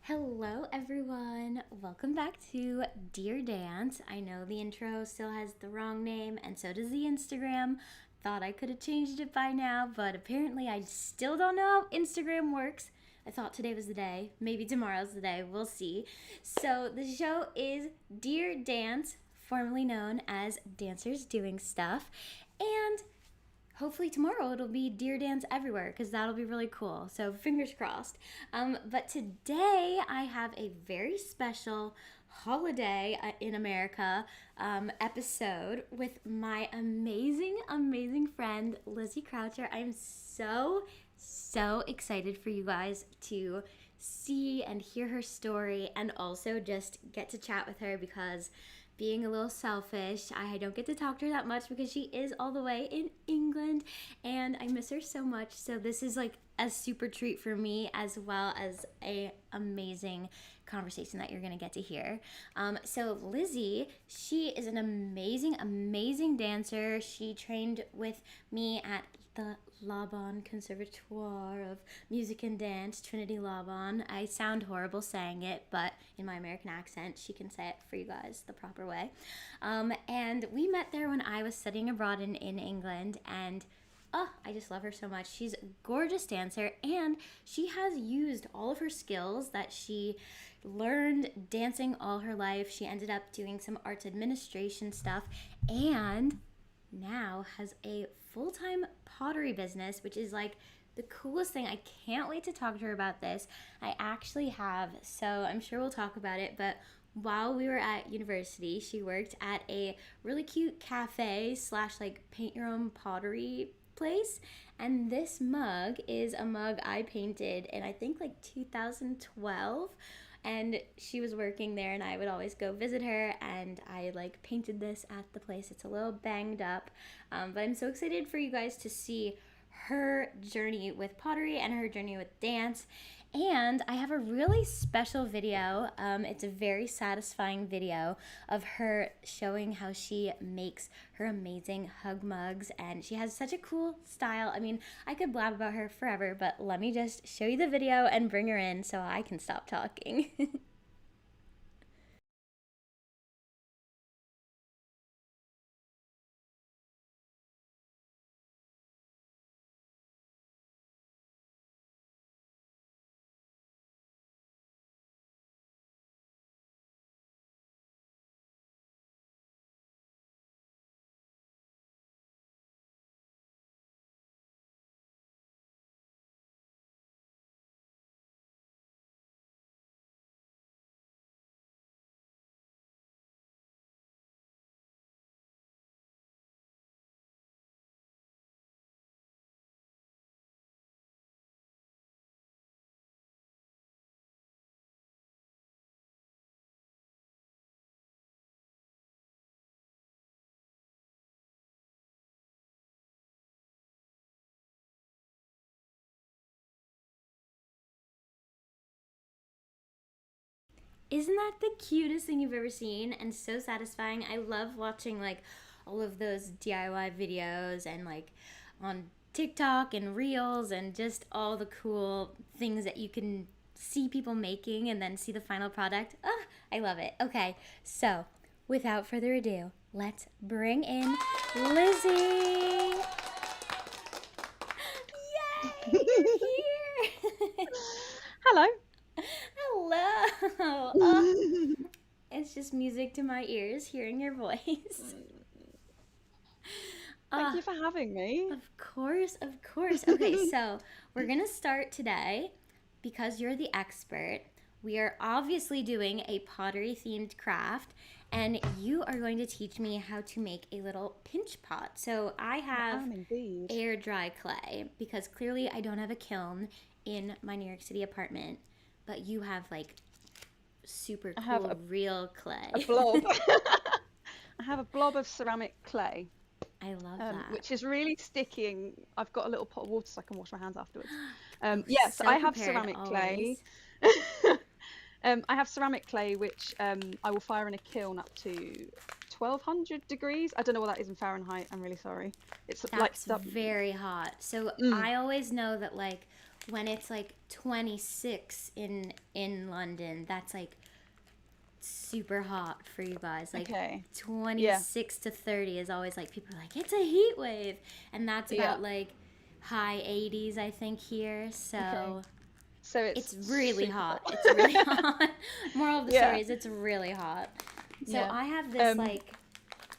Hello everyone, welcome back to Dear Dance. I know the intro still has the wrong name and so does the Instagram. Thought I could have changed it by now, but apparently I still don't know how Instagram works. I thought today was the day, maybe tomorrow's the day, we'll see. So the show is Dear Dance, formerly known as Dancers Doing Stuff, and hopefully tomorrow it'll be Dear Dance everywhere because that'll be really cool. So fingers crossed. But today I have a very special holiday in America episode with my amazing friend Lizzie Croucher. I'm so excited for you guys to see and hear her story and also just get to chat with her because being a little selfish, I don't get to talk to her that much because she is all the way in England and I miss her so much. So this is like a super treat for me as well as a amazing conversation that you're gonna get to hear. So Lizzie, she is an amazing dancer. She trained with me at the Laban Conservatoire of Music and Dance, Trinity Laban. I sound horrible saying it, but in my American accent, she can say it for you guys the proper way. And we met there when I was studying abroad in England, and I just love her so much. She's a gorgeous dancer, and she has used all of her skills that she learned dancing all her life. She ended up doing some arts administration stuff, and now has a full-time pottery business, which is like the coolest thing. I can't wait to talk to her about this. I actually have, so I'm sure we'll talk about it, but while we were at university, she worked at a really cute cafe slash like paint your own pottery place, and this mug is a mug I painted in I think like 2012, and she was working there and I would always go visit her and I like painted this at the place. It's a little banged up, but I'm so excited for you guys to see her journey with pottery and her journey with dance. And I have a really special video. It's a very satisfying video of her showing how she makes her amazing hug mugs, and she has such a cool style. I mean, I could blab about her forever, but let me just show you the video and bring her in so I can stop talking. Isn't that the cutest thing you've ever seen and so satisfying? I love watching like all of those DIY videos and like on TikTok and Reels and just all the cool things that you can see people making and then see the final product. I love it. Okay, so without further ado, let's bring in Lizzie. Yay, you're here. Hello. Hello. It's just music to my ears hearing your voice. Thank Uh, you for having me. of course, of course. Okay, so we're gonna start today because you're the expert. We are obviously doing a pottery themed craft, and you are going to teach me how to make a little pinch pot. So I I have am indeed. air dry clay because clearly I don't have a kiln in my New York City apartment, but you have like super I have cool real clay. a blob. I have a blob of ceramic clay, I love that. which is really sticky, and I've got a little pot of water so I can wash my hands afterwards. Oh, Yes, so I have prepared ceramic clay. always. I have ceramic clay, which I will fire in a kiln up to 1200 degrees. I don't know what that is in Fahrenheit. I'm really sorry. It's like That's very hot. So mm, I always know that like when it's like 26 in London, that's like super hot for you guys. Like okay. Yeah, 26 to 30 is always like people are like it's a heat wave, and that's yeah. about like high 80s I think here. Okay. So So it's it's really super hot. hot. It's really hot. Moral of the Yeah, story is it's really hot. So yeah. I have this Um, like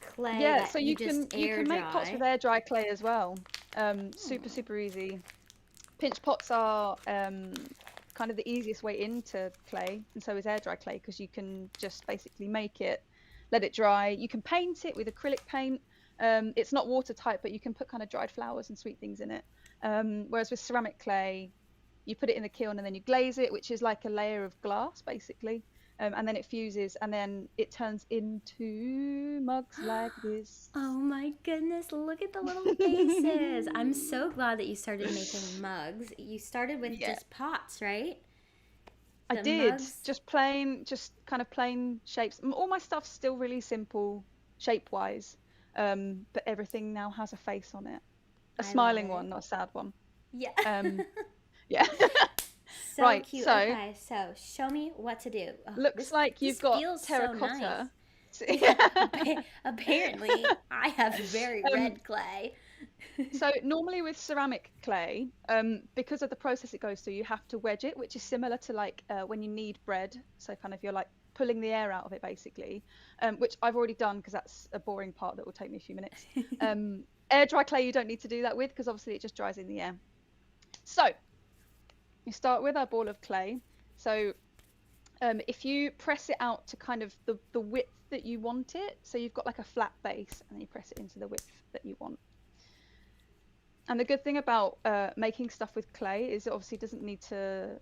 clay yeah. that So you you can just air make pots with dry. air dry clay as well. Super Hmm. super easy. Pinch pots are kind of the easiest way into clay, and so is air dry clay because you can just basically make it, let it dry. You can paint it with acrylic paint. It's not watertight, but you can put kind of dried flowers and sweet things in it. Whereas with ceramic clay, you put it in the kiln and then you glaze it, which is like a layer of glass basically. And then it fuses and then it turns into mugs like this. Oh my goodness, look at the little faces. I'm so glad that you started making mugs. You started with Yeah. just pots, right? I The did mugs. just plain, just kind of plain shapes. All my stuff's still really simple shape wise, but everything now has a face on it, a I love smiling it. one, not a sad one. Yeah. Um, yeah. So Right. cute. So Okay, so show me what to do. Oh, looks this like this you've got feels so nice. terracotta. Yeah, apparently I have very Um, red clay. so normally with ceramic clay, because of the process it goes through, you have to wedge it, which is similar to like when you knead bread. So kind of you're like pulling the air out of it basically, which I've already done because that's a boring part that will take me a few minutes. Air dry clay you don't need to do that with because obviously it just dries in the air. So you start with a ball of clay. So if you press it out to kind of the width that you want it, so you've got like a flat base and then you press it into the width that you want. And the good thing about making stuff with clay is it obviously doesn't need to,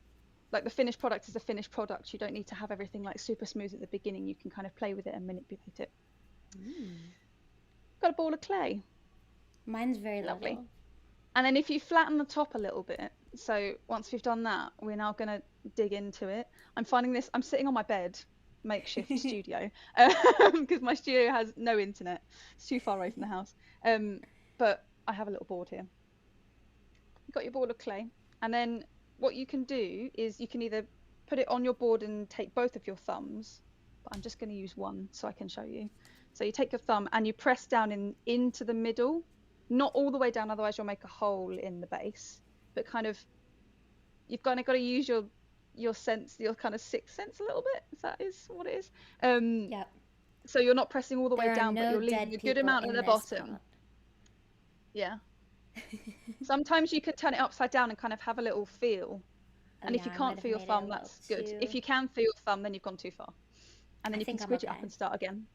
like the finished product is a finished product. You don't need to have everything like super smooth at the beginning. You can kind of play with it and manipulate it. Mm. Got a ball of clay. Mine's very Lovely. little. And then if you flatten the top a little bit, so once we've done that, we're now going to dig into it. I'm finding this, I'm sitting on my bed, makeshift studio, because my studio has no internet. It's too far away from the house. But I have a little board here. You've got your ball of clay, and then what you can do is you can either put it on your board and take both of your thumbs, but I'm just going to use one so I can show you. So you take your thumb and you press down into the middle, not all the way down, otherwise you'll make a hole in the base, but kind of you've kind of got to use your sense, your kind of sixth sense a little bit, if that is what it is. Um, Yep. so you're not pressing all the way There are down, but no you're leaving dead a good people amount at in the this bottom. pot. Yeah. Sometimes you could turn it upside down and kind of have a little feel. Oh And if yeah, you I might can't have feel your made it a thumb, little that's good. If too. you can feel your thumb, then you've gone too far. And I then you can think I'm squidge it up okay. and start again.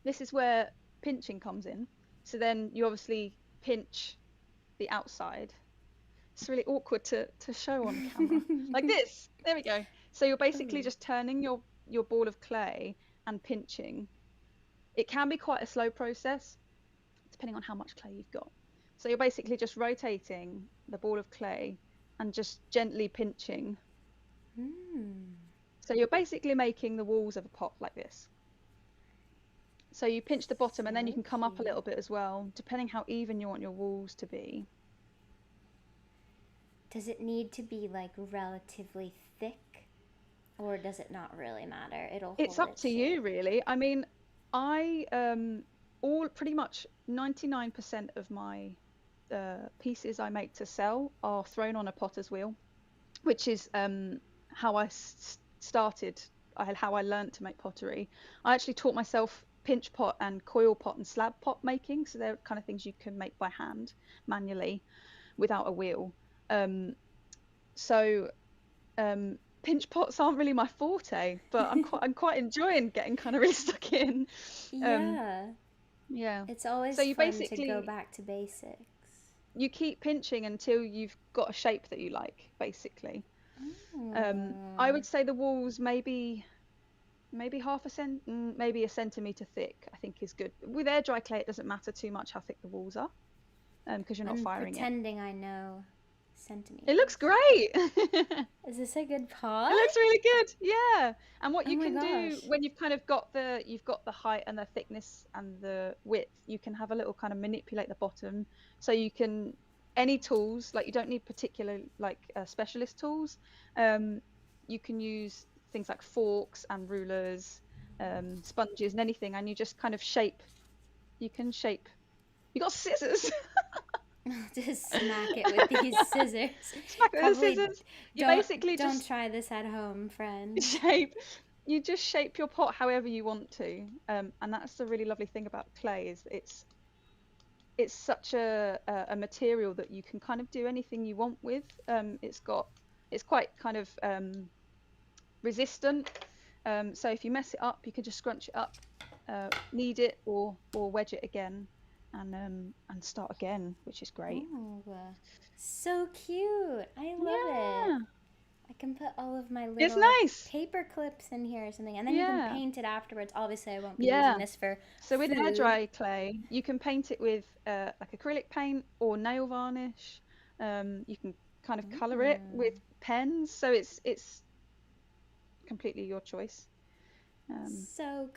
This is where pinching comes in. So then you obviously pinch the outside. It's really awkward to show on camera. Like this. There we go. So you're basically Ooh. just turning your ball of clay and pinching. It can be quite a slow process, depending on how much clay you've got. So you're basically just rotating the ball of clay and just gently pinching. Mm. So you're basically making the walls of a pot like this. So you pinch the bottom and then you So can come up a little cute. bit as well, depending how even you want your walls to be. Does it need to be like relatively thick, or does it not really matter? It'll It's hold up its to shape. you really. I mean, I all pretty much 99% of my pieces I make to sell are thrown on a potter's wheel, which is how I started, how I learned to make pottery. I actually taught myself pinch pot and coil pot and slab pot making, so they're kind of things you can make by hand manually without a wheel. Um, so pinch pots aren't really my forte, but I'm quite enjoying getting kind of really stuck in. Um, Yeah. yeah. It's So always you fun to go basically back to basics. you keep pinching until you've got a shape that you like, basically. I Oh. would say the walls maybe maybe a centimeter thick, I think is good. With air dry clay, it doesn't matter too much how thick the walls are, because you're not I'm firing it. pretending I know It centimeters. looks great. Is this a good It pot? looks really good. Yeah. And what Oh you my can do gosh. when you've kind of got the height and the thickness and the width, you can have a little kind of manipulate the bottom. So you can any tools, like you don't need particular like specialist tools. Um, you can use things like forks and rulers, sponges and anything, and you just kind of shape. You can shape. You got scissors. Just smack it with these scissors. Smack it with the Probably scissors. You don't basically don't just try this at home, friends. shape you just shape your pot however you want to, and that's the really lovely thing about clay is it's such a material that you can kind of do anything you want with. It's quite kind of resistant, so if you mess it up you can just scrunch it up, knead it or wedge it again, and start again, which is great. Oh, so cute. I love it. Yeah, I can put all of my it's little nice. paper clips in here or something, and then you can Yeah, paint it afterwards. Obviously, I won't be using yeah. this for So with air food. dry clay, you can paint it with like acrylic paint or nail varnish. You can kind of colour it with Mm, pens, so it's completely your choice. Um, so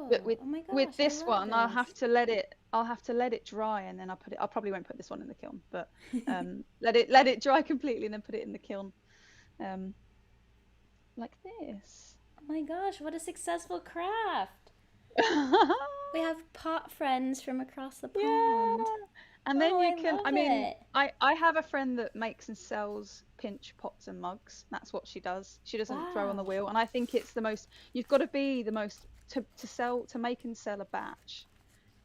but cool. with Oh my with gosh, I this love one, this. I'll have to let it dry, and then I'll put it. I probably won't put this one in the kiln, but let it dry completely and then put it in the kiln, um, like this. Oh my gosh, what a successful craft. We have pot friends from across the Yeah. pond. And then Oh, you I can, love I mean, it. I have a friend that makes and sells pinch pots and mugs. That's what she does. She doesn't throw on the Wow. wheel. And I think it's the most, you've got to be the most, to sell, to make and sell a batch,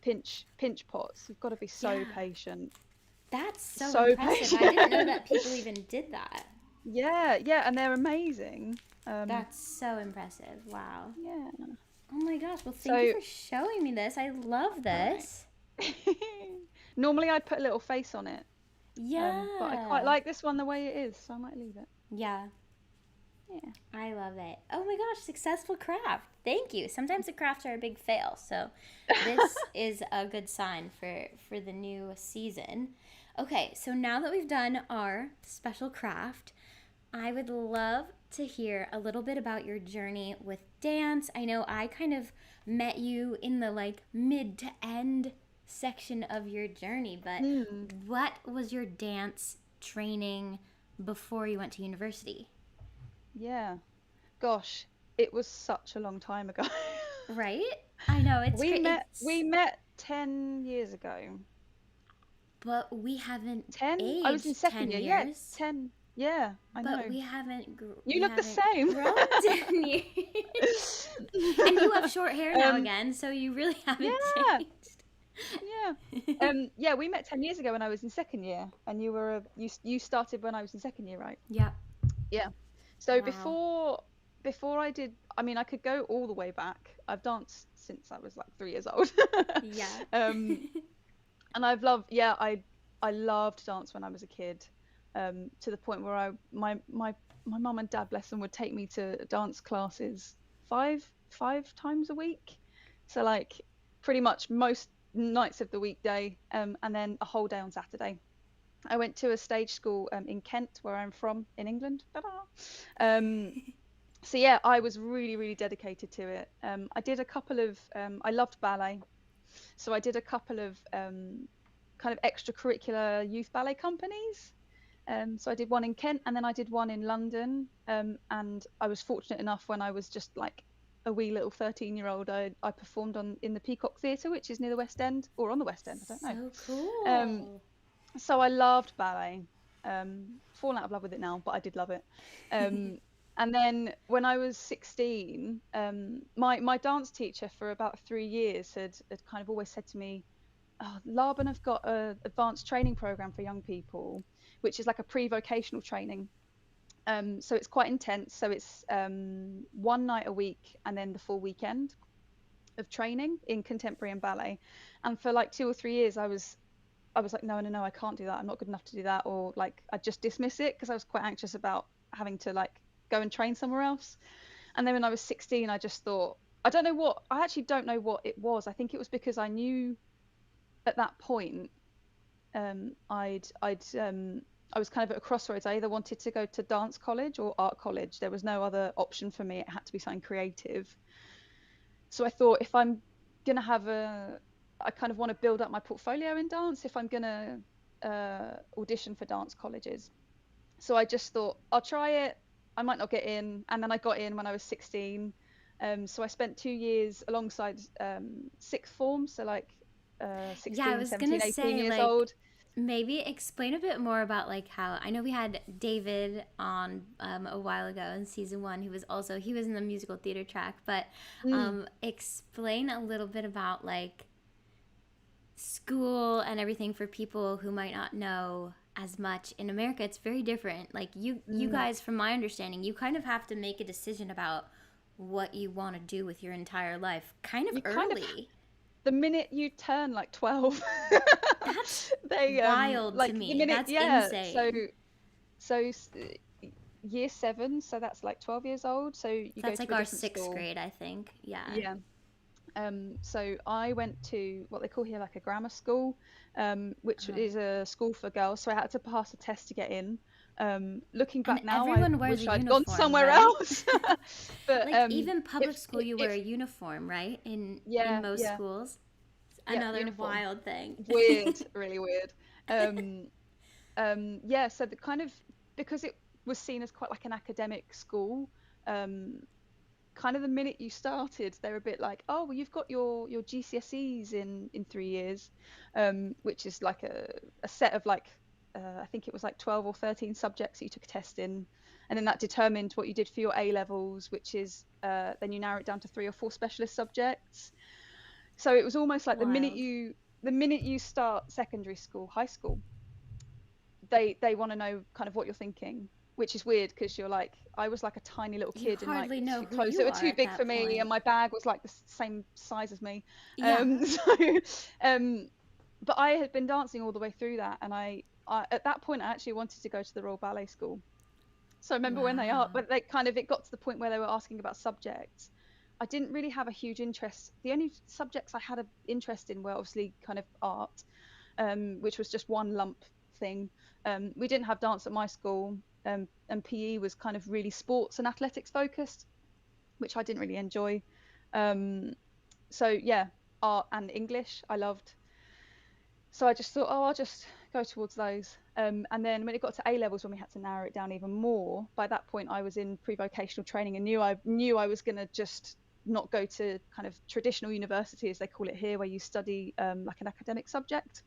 pinch pots. You've got to be so Yeah, patient. that's so So impressive. I didn't know patient. that people even did that. Yeah, yeah. And they're amazing. That's so impressive. Wow. Yeah. Oh my gosh. Well, thank you So, for showing me this. I love all right. this. Normally I'd put a little face on it. But I quite Yeah. like this one the way it is, so I might leave it. Yeah, Yeah. I love it. Oh my gosh, successful craft. Thank you. Sometimes the crafts are a big fail, so this is a good sign for the new season. Okay, so now that we've done our special craft, I would love to hear a little bit about your journey with dance. I know I kind of met you in the like mid to end section of your journey, but Hmm. what was your dance training before you went to university? Yeah. Gosh, it was such a long time ago. Right? I know it's We great. met It's we met 10 years ago. but we haven't 10? I was in aged second 10 year. Yeah, years. 10. Yeah, I But know. we haven't You we look the haven't same. grown 10 years. And you have short hair now Um, again, so you really haven't yeah, changed. yeah. Yeah, we met 10 years ago when I was in second year, and you started when I was in second year, right? Yep. Yeah. So Wow. before I did, I mean, I could go all the way back. I've danced since I was like 3 years old. Yeah. Um, and I've loved, yeah, I loved dance when I was a kid, to the point where my mum and dad, bless them, would take me to dance classes five times a week. So like pretty much most nights of the weekday, and then a whole day on Saturday. I went to a stage school in Kent, where I'm from in England. Ta-da! Um, so yeah, I was really, really dedicated to it. I did a couple of, I loved ballet, so I did a couple of kind of extracurricular youth ballet companies. So I did one in Kent and then I did one in London. And I was fortunate enough when I was just like a wee little 13-year-old, I performed in the Peacock Theatre, which is near the West End or on the West End, I don't know. So Um, cool. so I loved ballet. Fallen out of love with it now, but I did love it. Um, and then when I was 16, my dance teacher for about 3 years had kind of always said to me, oh, Laban have got a advanced training program for young people, which is like a pre-vocational training. So it's quite intense. So it's one night a week and then the full weekend of training in contemporary and ballet. And for like 2 or 3 years, I was like, no, no, no, I can't do that. I'm not good enough to do that. Or like, I'd just dismiss it because I was quite anxious about having to like go and train somewhere else. And then when I was 16, I just thought, I actually don't know what it was. I think it was because I knew at that point, I'd I was kind of at a crossroads. I either wanted to go to dance college or art college. There was no other option for me. It had to be something creative. So I thought, if I'm gonna have a, I kind of want to build up my portfolio in dance if I'm gonna audition for dance colleges. So I just thought, I'll try it. I might not get in, and then I got in when I was 16. So I spent 2 years alongside sixth form, so like Yeah, I 16, was 17, gonna 18 say, years like, old. maybe explain a bit more about like how I know we had David on a while ago in season one, who was also he was in the musical theater track, but Mm, explain a little bit about like school and everything for people who might not know as much. In America it's very different. Like you mm. guys, from my understanding, you kind of have to make a decision about what you want to do with your entire life kind of You kind of, early. the minute you turn like 12, That's they wild to like the me. minute, That's yeah. So insane. so s- year seven, so that's like 12 years old. So you go That's to like a our different sixth school. grade, I think. Yeah. Yeah. So I went to what they call here like a grammar school, which Uh, is a school for girls. So I had to pass a test to get in. Looking and back now, I everyone wears a wish I'd gone uniform, somewhere right? else. But Like even public if school, you wear if a uniform, right? In yeah, most yeah, schools. It's yeah, another uniform. wild thing. Weird, really weird. Um, yeah, so the kind of, because it was seen as quite like an academic school, um, kind of the minute you started, they're a bit like, oh, well, you've got your GCSEs in 3 years, which is like a set of like, I think it was like 12 or 13 subjects that you took a test in, and then that determined what you did for your A levels, which is then you narrow it down to 3 or 4 specialist subjects. So it was almost like Wild. the minute you start secondary school, high school, they want to know kind of what you're thinking, which is weird because you're like, I was like a tiny little You kid in like hardly know who clothes you that were are too at big for that me, and point. my bag was like the same size as me. Yeah. So um but I had been dancing all the way through that, and I at that point I actually wanted to go to the Royal Ballet School. So I remember Wow. when they kind of, it got to the point where they were asking about subjects. I didn't really have a huge interest. The only subjects I had an interest in were obviously kind of art, which was just one lump thing. We didn't have dance at my school, and PE was kind of really sports and athletics focused, which I didn't really enjoy. Um, so yeah, art and English I loved. So I just thought, oh, I'll just go towards those. And then when it got to A levels, when we had to narrow it down even more, by that point I was in pre-vocational training and knew I was going to just not go to kind of traditional university, as they call it here, where you study like an academic subject.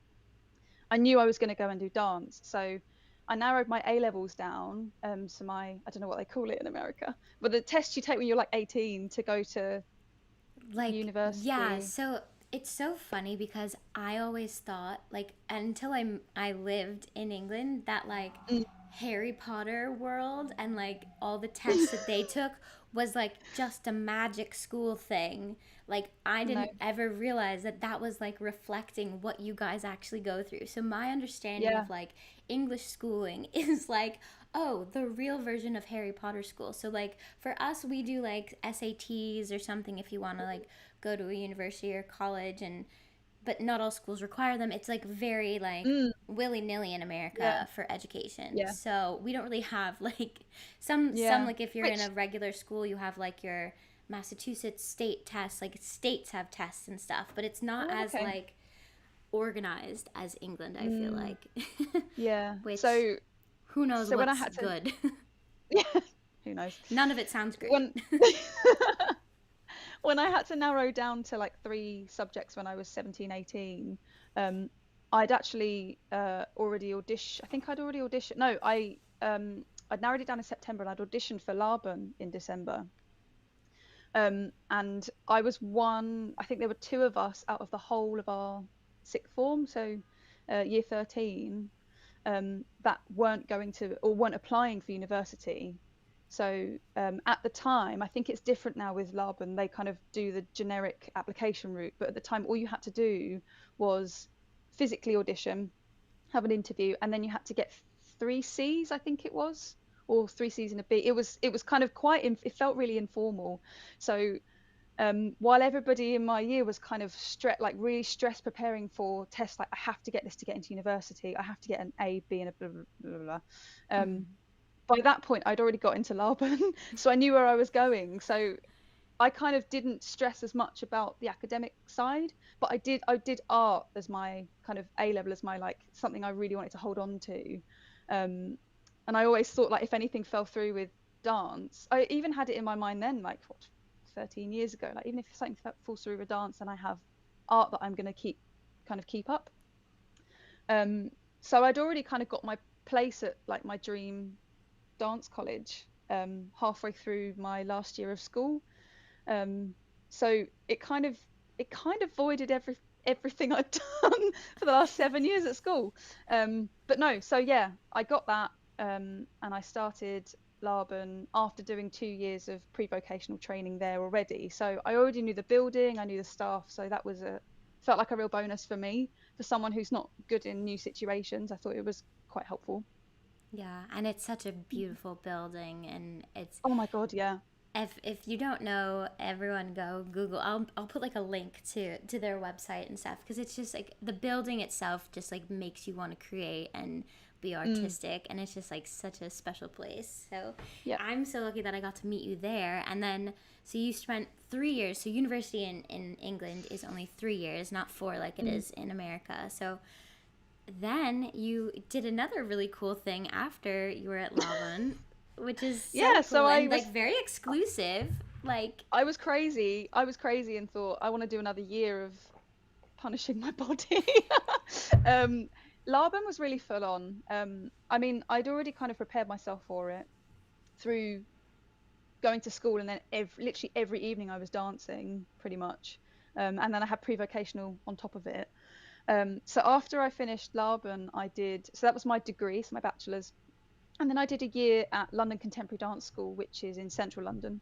I knew I was going to go and do dance. So I narrowed my A levels down. So I don't know what they call it in America, but the test you take when you're like 18 to go to Like, yeah, university. so it's so funny because I always thought, like, until I lived in England, that like Mm. Harry Potter world and like all the tests that they took was like just a magic school thing. Like I No, didn't ever realize that that was like reflecting what you guys actually go through. So my understanding yeah, of like English schooling is like, oh, the real version of Harry Potter school. So like for us we do like SATs or something if you want to like go to a university or college, and but not all schools require them. It's like very like mm, willy-nilly in yeah, America for education. yeah, So we don't really have like some yeah. like if you're in a Which, regular school you have like your Massachusetts state tests, like states have tests and stuff, but it's not oh, as okay. like organized as England, I feel Mm, like. yeah. Which So who knows so when I what's had to, good. yeah, who knows? None of it sounds great. When when I had to narrow down to like 3 subjects when I was 17, 18, um, I'd actually already auditioned. I think I'd already auditioned. No, I'd narrowed it down in September, and I'd auditioned for Laban in December. And I was one. I think there were 2 of us out of the whole of our sixth form, so year 13, that weren't going to or weren't applying for university. So at the time, I think it's different now with Laban. They kind of do the generic application route, but at the time, all you had to do was physically audition, have an interview, and then you had to get 3 C's, I think it was, or 3 C's and a B. It was kind of quite. It felt really informal. So while everybody in my year was kind of like really stressed preparing for tests, like I have to get this to get into university, I have to get an A, B, and a blah blah blah blah. Mm. By that point, I'd already got into Laban, so I knew where I was going. So I kind of didn't stress as much about the academic side, but I did art as my kind of A level, as my like something I really wanted to hold on to. Um, and I always thought like if anything fell through with dance, I even had it in my mind then, like what, 13 years ago, like even if something falls through with dance, then I have art that I'm going to keep up. Um, so I'd already kind of got my place at like my dream dance college halfway through my last year of school. um, so it kind of voided everything I'd done for the last 7 years at school. But no, so yeah, I got that, and I started Laban after doing 2 years of pre-vocational training there already. So I already knew the building, I knew the staff, so that was a felt like a real bonus for me, for someone who's not good in new situations. I thought it was quite helpful. Yeah, and it's such a beautiful building, and it's Oh my God, yeah. if you don't know, everyone go Google. I'll put like a link to their website and stuff, because it's just like the building itself just like makes you want to create and be Mm, artistic, and it's just like such a special place. So yeah. I'm so lucky that I got to meet you there. And then so you spent 3 years. So university in England is only 3 years, not four like it Mm. is in America. So then you did another really cool thing after you were at Laban, which is so Yeah, so cool I and was like very exclusive. Like, I was crazy. I was crazy and thought I want to do another year of punishing my body. um, Laban was really full on. I mean, I'd already kind of prepared myself for it through going to school, and then literally every evening I was dancing pretty much. And then I had pre-vocational on top of it. So after I finished Laban, so that was my degree, so my bachelor's. And then I did a year at London Contemporary Dance School, which is in central London,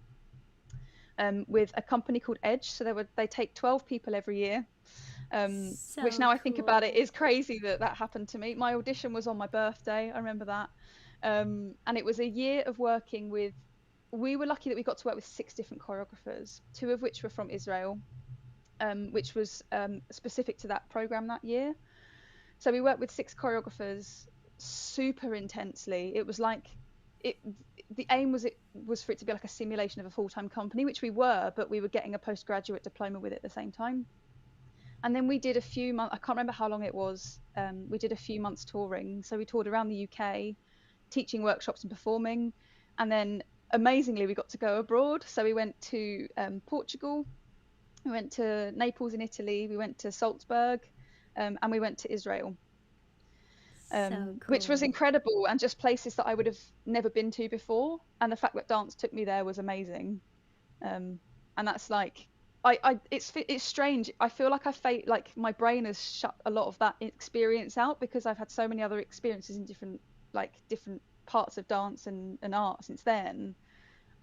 with a company called Edge. So they take 12 people every year, which so now I think about it cool. is crazy that that happened to me. My audition was on my birthday. I remember that. And it was a year of working with, we were lucky that we got to work with 6 different choreographers, two of which were from Israel, which was specific to that program that year. So we worked with 6 choreographers super intensely. It was like it. The aim was for it to be like a simulation of a full-time company, which we were, but we were getting a postgraduate diploma with it at the same time. And then we did a few months. I can't remember how long it was. We did a few months touring. So we toured around the UK, teaching workshops and performing. And then amazingly, we got to go abroad. So we went to Portugal, we went to Naples in Italy, we went to Salzburg, and we went to Israel, So which was cool. incredible, and just places that I would have never been to before. And the fact that dance took me there was amazing. Um, and that's like, it's strange. I feel like like my brain has shut a lot of that experience out because I've had so many other experiences in different parts of dance and art since then.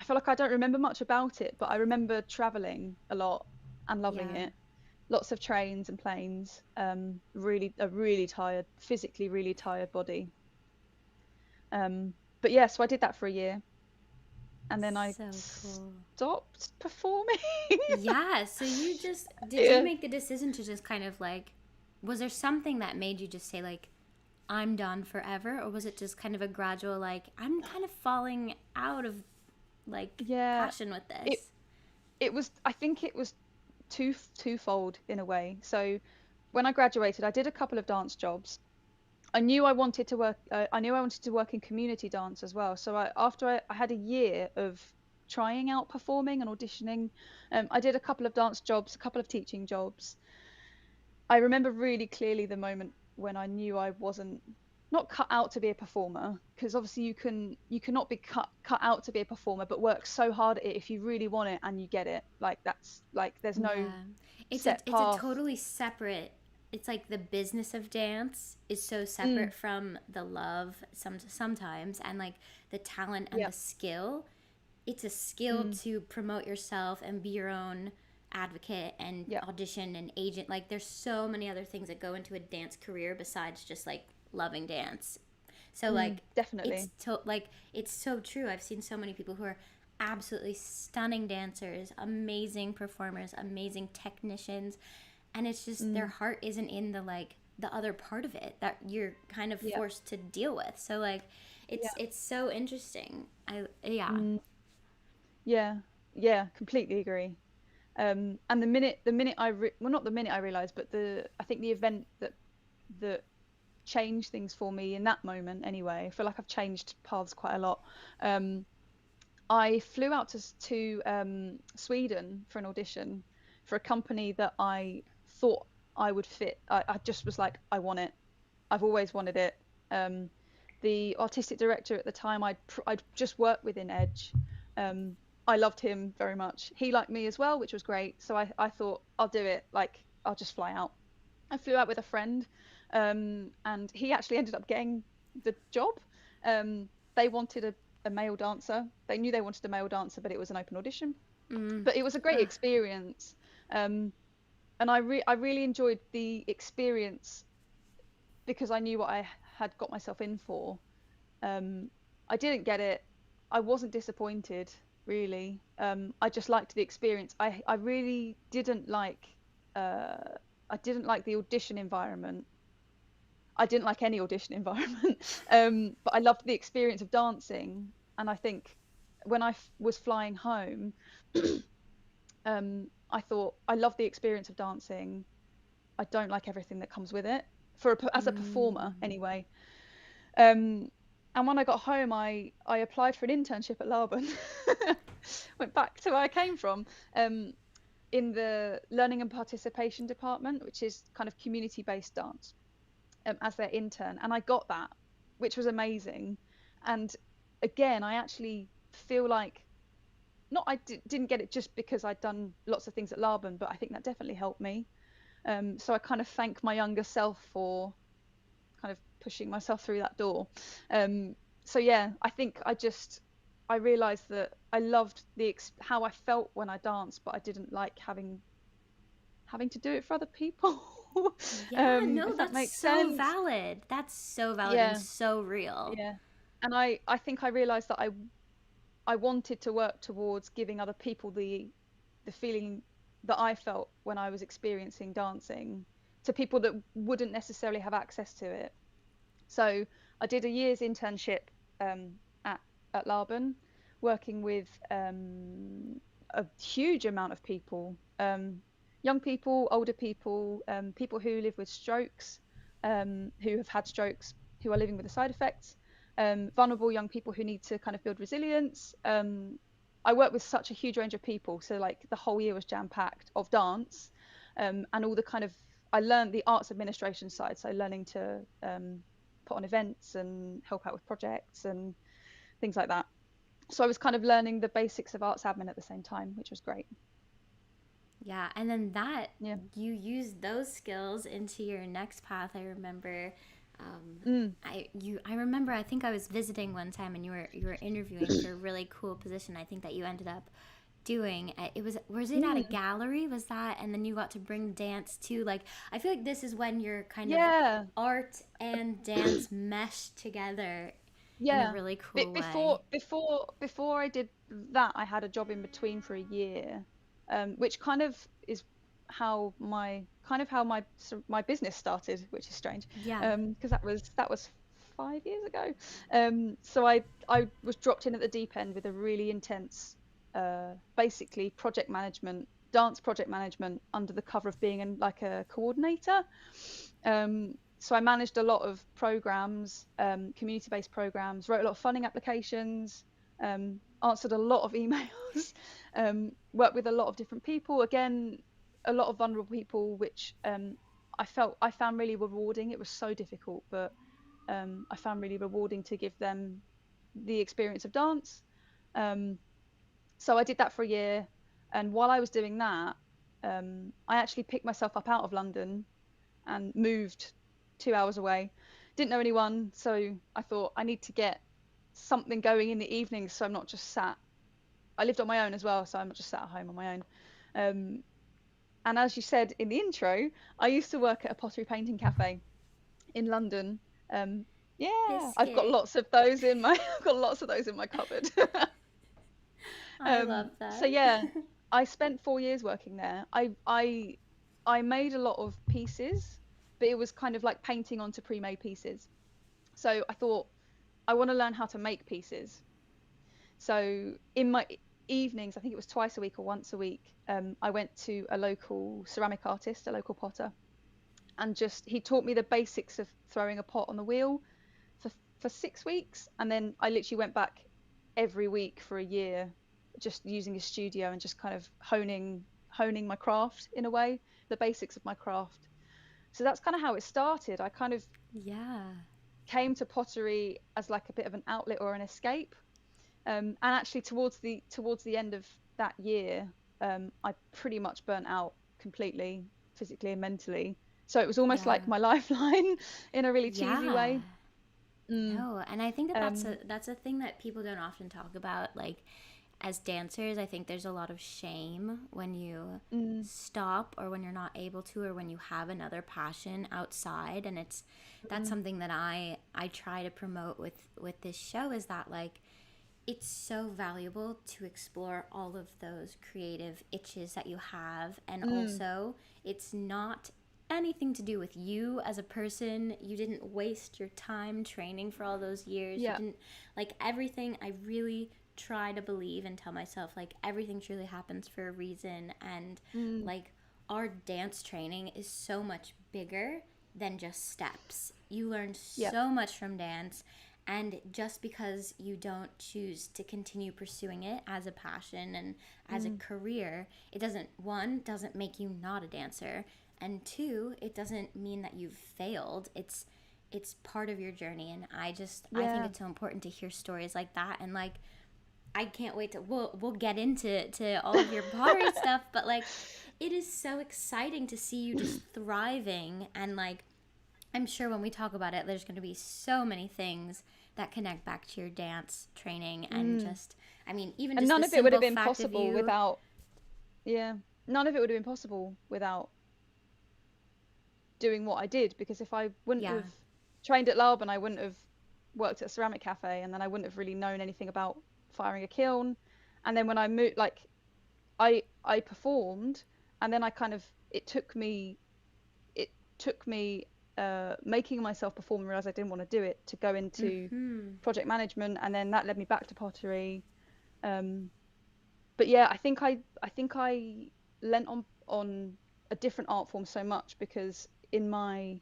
I feel like I don't remember much about it, but I remember traveling a lot and loving Yeah. it. Lots of trains and planes. Really tired, physically really tired body. But yeah, so I did that for a year, and then I So cool. stopped performing. Yeah, so you just did you Yeah. make the decision to just kind of like, was there something that made you just say like, I'm done forever, or was it just kind of a gradual like, I'm kind of falling out of like Yeah, passion with it this? it was. I think it was twofold in a way. So when I graduated, I did a couple of dance jobs. I knew I wanted to work. I knew I wanted to work in community dance as well. So after I had a year of trying out performing and auditioning, I did a couple of dance jobs, a couple of teaching jobs. I remember really clearly the moment when I knew I wasn't not cut out to be a performer, because obviously you cannot be cut out to be a performer, but work so hard at it if you really want it and you get it. Like that's like there's no Yeah. set It's a path. totally separate, it's like the business of dance is so Mm, separate from the love sometimes, and like the talent and yeah. the skill. It's a skill Mm, to promote yourself and be your own advocate and yeah. audition and agent. Like there's so many other things that go into a dance career besides just like loving dance. So Mm, like definitely. like it's so true. I've seen so many people who are absolutely stunning dancers, amazing performers, amazing technicians, and it's just their Mm, heart isn't in the like the other part of it that you're kind of yeah, forced to deal with. So like yeah. it's so interesting. I yeah. Mm, yeah, yeah, completely agree. And the minute well, not the minute I realized, but I think the event that changed things for me in that moment anyway. I feel like I've changed paths quite a lot. Um, I flew out to Sweden for an audition for a company that I thought I would fit. I just was like, I want it. I've always wanted it. Um, the artistic director at the time I'd just worked with in Edge. Um, I loved him very much. He liked me as well, which was great. So I thought I'll do it. Like I'll just fly out. I flew out with a friend, and he actually ended up getting the job. They wanted a male dancer. They knew they wanted a male dancer, but it was an open audition. Mm. But it was a great Ugh. experience, um, and I really enjoyed the experience because I knew what I had got myself in for. Um, I didn't get it. I wasn't disappointed, really. I just liked the experience. I really didn't like uh, I didn't like the audition environment. I didn't like any audition environment, but I loved the experience of dancing. And I think when was flying home, I thought I love the experience of dancing. I don't like everything that comes with it as a performer Mm. anyway. Um, and when I got home, I applied for an internship at Laban. Went back to where I came from, um, in the learning and participation department, which is kind of community-based dance, as their intern, and I got that, which was amazing. And again, I actually feel like not didn't get it just because I'd done lots of things at Laban, but I think that definitely helped me. So I kind of thank my younger self for kind of pushing myself through that door. Um, so yeah, I think I realized that I loved how I felt when I danced, but I didn't like having to do it for other people. Yeah, no, If that that's makes so sense. valid. That's so valid and Yeah, so real. yeah. And I think I realized that I wanted to work towards giving other people the feeling that I felt when I was experiencing dancing, to people that wouldn't necessarily have access to it. So I did a year's internship, um, at Laban, working with a huge amount of people, young people, older people, people who live with strokes, who have had strokes, who are living with the side effects, vulnerable young people who need to kind of build resilience. I worked with such a huge range of people, so like the whole year was jam packed of dance, and all the kind of I learned the arts administration side, so learning to put on events and help out with projects and things like that. So I was kind of learning the basics of arts admin at the same time, which was great. Yeah, and then that Yeah. you use those skills into your next path. I remember, Mm. I remember I think I was visiting one time and you were interviewing for a really cool position. I think that you ended up doing. Was it at a Mm. gallery? Was that, and then you got to bring dance to like I feel like this is when your kind of Yeah. art and dance mesh together in a Yeah. really cool Before way. before I did that, I had a job in between for a year, which kind of is how my business started, which is strange, Yeah. because that was 5 years ago. So I was dropped in at the deep end with a really intense, basically dance project management, under the cover of being like a coordinator. So I managed a lot of programs, community-based programs, wrote a lot of funding applications, answered a lot of emails, worked with a lot of different people. Again, a lot of vulnerable people, which I found really rewarding. It was so difficult, but I found really rewarding to give them the experience of dance. Um, so I did that for a year, and while I was doing that, I actually picked myself up out of London and moved 2 hours away. Didn't know anyone, so I thought I need to get something going in the evenings, so I'm not just sat. I lived on my own as well, so I'm not just sat at home on my own. Um, and as you said in the intro, I used to work at a pottery painting cafe in London. Um, yeah, I've got Biscuit. lots of those in my I've got lots of those in my cupboard. I love So that. yeah, I spent 4 years working there. I made a lot of pieces, but it was kind of like painting onto pre-made pieces. So I thought I want to learn how to make pieces. So in my evenings, I think it was twice a week or once a week, I went to a local ceramic artist, a local potter, and just he taught me the basics of throwing a pot on the wheel for 6 weeks, and then I literally went back every week for a year, just using a studio and just kind of honing my craft in a way, the basics of my craft. So that's kind of how it started. I kind of Yeah. came to pottery as like a bit of an outlet or an escape. And actually, towards the end of that year, I pretty much burnt out completely, physically and mentally. So it was almost Yeah. like my lifeline in a really cheesy Yeah. way. Mm. No, and I think that Um, that's a thing that people don't often talk about. Like, as dancers, I think there's a lot of shame when you mm, stop or when you're not able to or when you have another passion outside, and it's that's mm, something that I try to promote with this show, is that like it's so valuable to explore all of those creative itches that you have. And mm. also, it's not anything to do with you as a person. You didn't waste your time training for all those years. You Yeah. didn't, like, everything. I really try to believe and tell myself, like, everything truly happens for a reason. And, Mm, like, our dance training is so much bigger than just steps. You learn yeah. so much from dance, and just because you don't choose to continue pursuing it as a passion and as a Mm, career, it doesn't, one, doesn't make you not a dancer, and two, it doesn't mean that you've failed. It's part of your journey, and I think yeah. it's so important to hear stories like that. And like, I can't wait to we'll get into all of your pottery stuff, but like, it is so exciting to see you just thriving. And like, I'm sure when we talk about it, there's going to be so many things that connect back to your dance training. And Mm. just, I mean, even And just the none of it would have simple been fact of possible you. without, yeah, none of it would have been possible without doing what I did, because if I wouldn't Yeah. have trained at Laban, I wouldn't have worked at a ceramic cafe, and then I wouldn't have really known anything about firing a kiln. And then when I moved, like I performed, and then I kind of it took me making myself perform and realize I didn't want to do it, to go into Mm-hmm. project management, and then that led me back to pottery. Um, but yeah, I think I lent on a different art form so much, because in my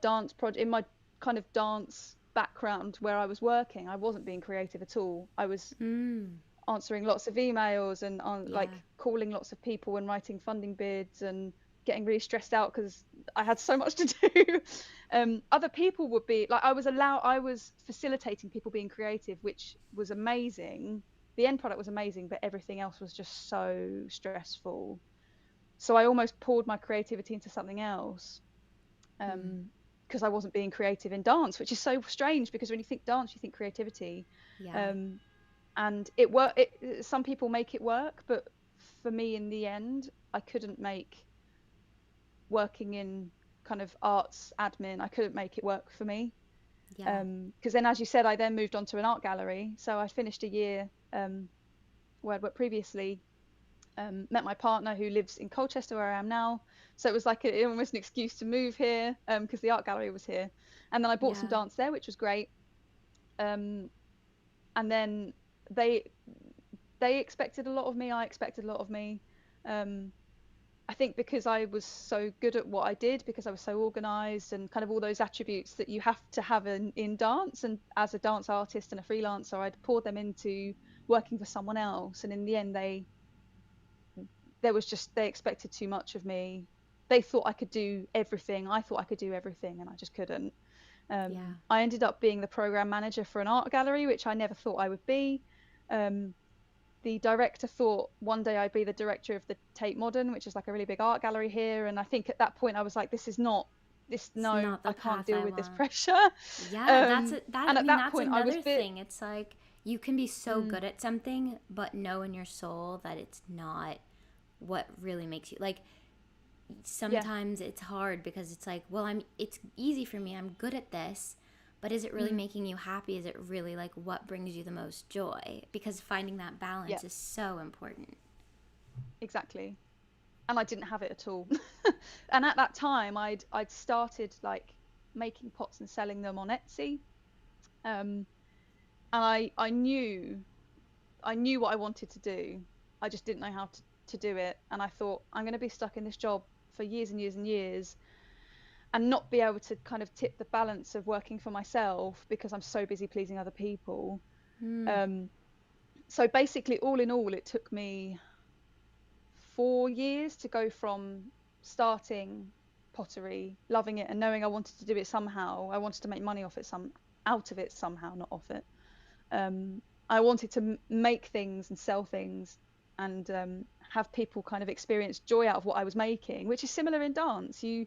dance project, in my kind of dance background where I was working, I wasn't being creative at all. I was Mm. answering lots of emails and Yeah. like calling lots of people and writing funding bids and getting really stressed out because I had so much to do. Other people would be like, I was facilitating people being creative, which was amazing. The end product was amazing, but everything else was just so stressful. So I almost poured my creativity into something else, Mm. um, because I wasn't being creative in dance, which is so strange, because when you think dance, you think creativity. Yeah. Um, and some people make it work, but for me, in the end, I couldn't make working in kind of arts admin, I couldn't make it work for me. Yeah. Because then, as you said, I then moved on to an art gallery. So I finished a year, where I'd worked previously, met my partner who lives in Colchester, where I am now. So it was like almost an excuse to move here, because the art gallery was here. And then I bought some Yeah. dance there, which was great. Um, and then they they expected a lot of me. I expected a lot of me. Um, I think because I was so good at what I did, because I was so organized, and kind of all those attributes that you have to have in dance, and as a dance artist and a freelancer, I'd pour them into working for someone else. And in the end, they expected too much of me. They thought I could do everything. I thought I could do everything, and I just couldn't. Yeah. I ended up being the program manager for an art gallery, which I never thought I would be. Um, the director thought one day I'd be the director of the Tate Modern, which is like a really big art gallery here. And I think at that point I was like, this is not this. It's No, not the I can't path deal I with this want. pressure. Yeah, And I at mean, that that's point I was another bit. thing. It's like you can be so Mm, good at something, but know in your soul that it's not what really makes you like. yeah. Sometimes it's hard because it's like, well, it's easy for me. I'm good at this, but is it really making you happy? Is it really like what brings you the most joy? Because finding that balance is so important. Exactly. And I didn't have it at all. And at that time, I'd started like making pots and selling them on Etsy. And I knew what I wanted to do. I just didn't know how to do it. And I thought, I'm going to be stuck in this job for years and years and years and not be able to kind of tip the balance of working for myself because I'm so busy pleasing other people. So basically, all in all, it took me 4 years to go from starting pottery, loving it and knowing I wanted to do it somehow. I wanted to make money out of it somehow, not off it. I wanted to make things and sell things and have people kind of experience joy out of what I was making, which is similar in dance. You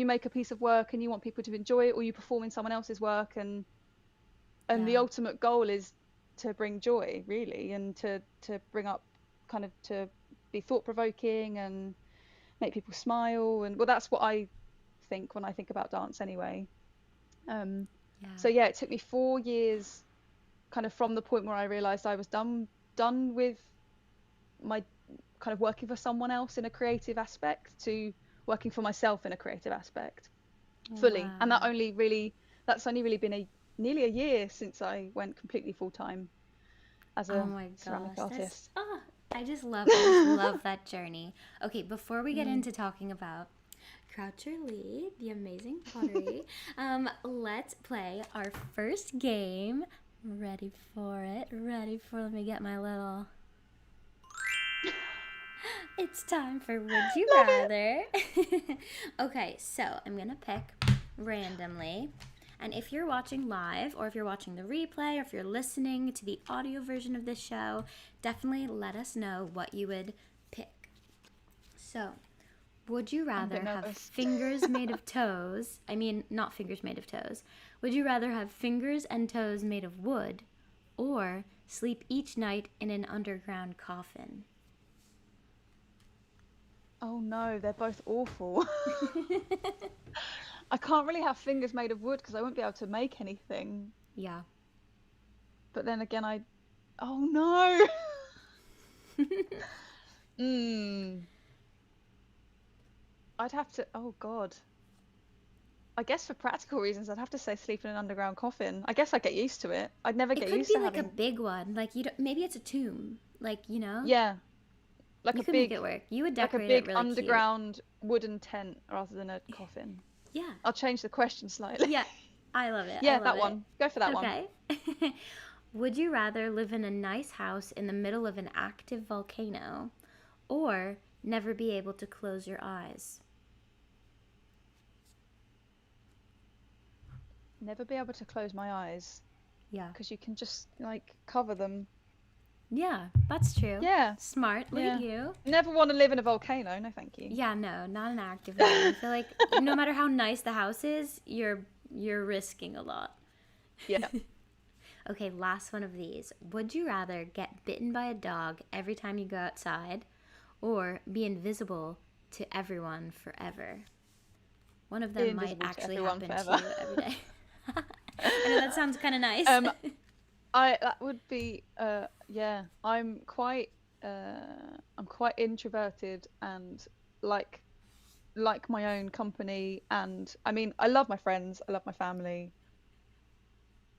make a piece of work and you want people to enjoy it, or you perform in someone else's work, and the ultimate goal is to bring joy, really, and to bring up kind of to be thought-provoking and make people smile. And well, that's what I think when I think about dance anyway. So yeah, it took me 4 years kind of from the point where I realized I was done with my kind of working for someone else in a creative aspect to working for myself in a creative aspect fully. And that's only really been nearly a year since I went completely full-time as a ceramic artist. I just love that journey. Okay, before we get into talking about Croucher Lee, the amazing pottery, let's play our first game. Ready for it? Let me get my little... It's time for Would You Rather. Okay, so I'm going to pick randomly. And if you're watching live, or if you're watching the replay, or if you're listening to the audio version of this show, definitely let us know what you would pick. So, would you rather have fingers made of toes? I mean, not fingers made of toes. Would you rather have fingers and toes made of wood, or sleep each night in an underground coffin? Oh no, they're both awful. I can't really have fingers made of wood because I won't be able to make anything. Yeah. But then again, oh no. I'd have to, oh God. I guess for practical reasons, I'd have to say sleep in an underground coffin. I guess I'd get used to it. I'd never get used to having... It could be like a big one. Like, maybe it's a tomb. Like, you know? Yeah. Like you could make it work. You would decorate like a big it really underground wooden tent rather than a coffin. Yeah. I'll change the question slightly. Yeah. I love it. Yeah, that one. Go for that one. Okay. Would you rather live in a nice house in the middle of an active volcano, or never be able to close your eyes? Never be able to close my eyes. Yeah. Because you can just, like, cover them. Yeah, that's true. Yeah. Smart. Look at you. Never want to live in a volcano. No, thank you. Yeah, no, not an active one. I feel like no matter how nice the house is, you're risking a lot. Yeah. Okay, last one of these. Would you rather get bitten by a dog every time you go outside, or be invisible to everyone forever? One of them might actually happen to you every day. I know that sounds kind of nice. That would be yeah. I'm quite introverted and like my own company, and I mean I love my friends, I love my family,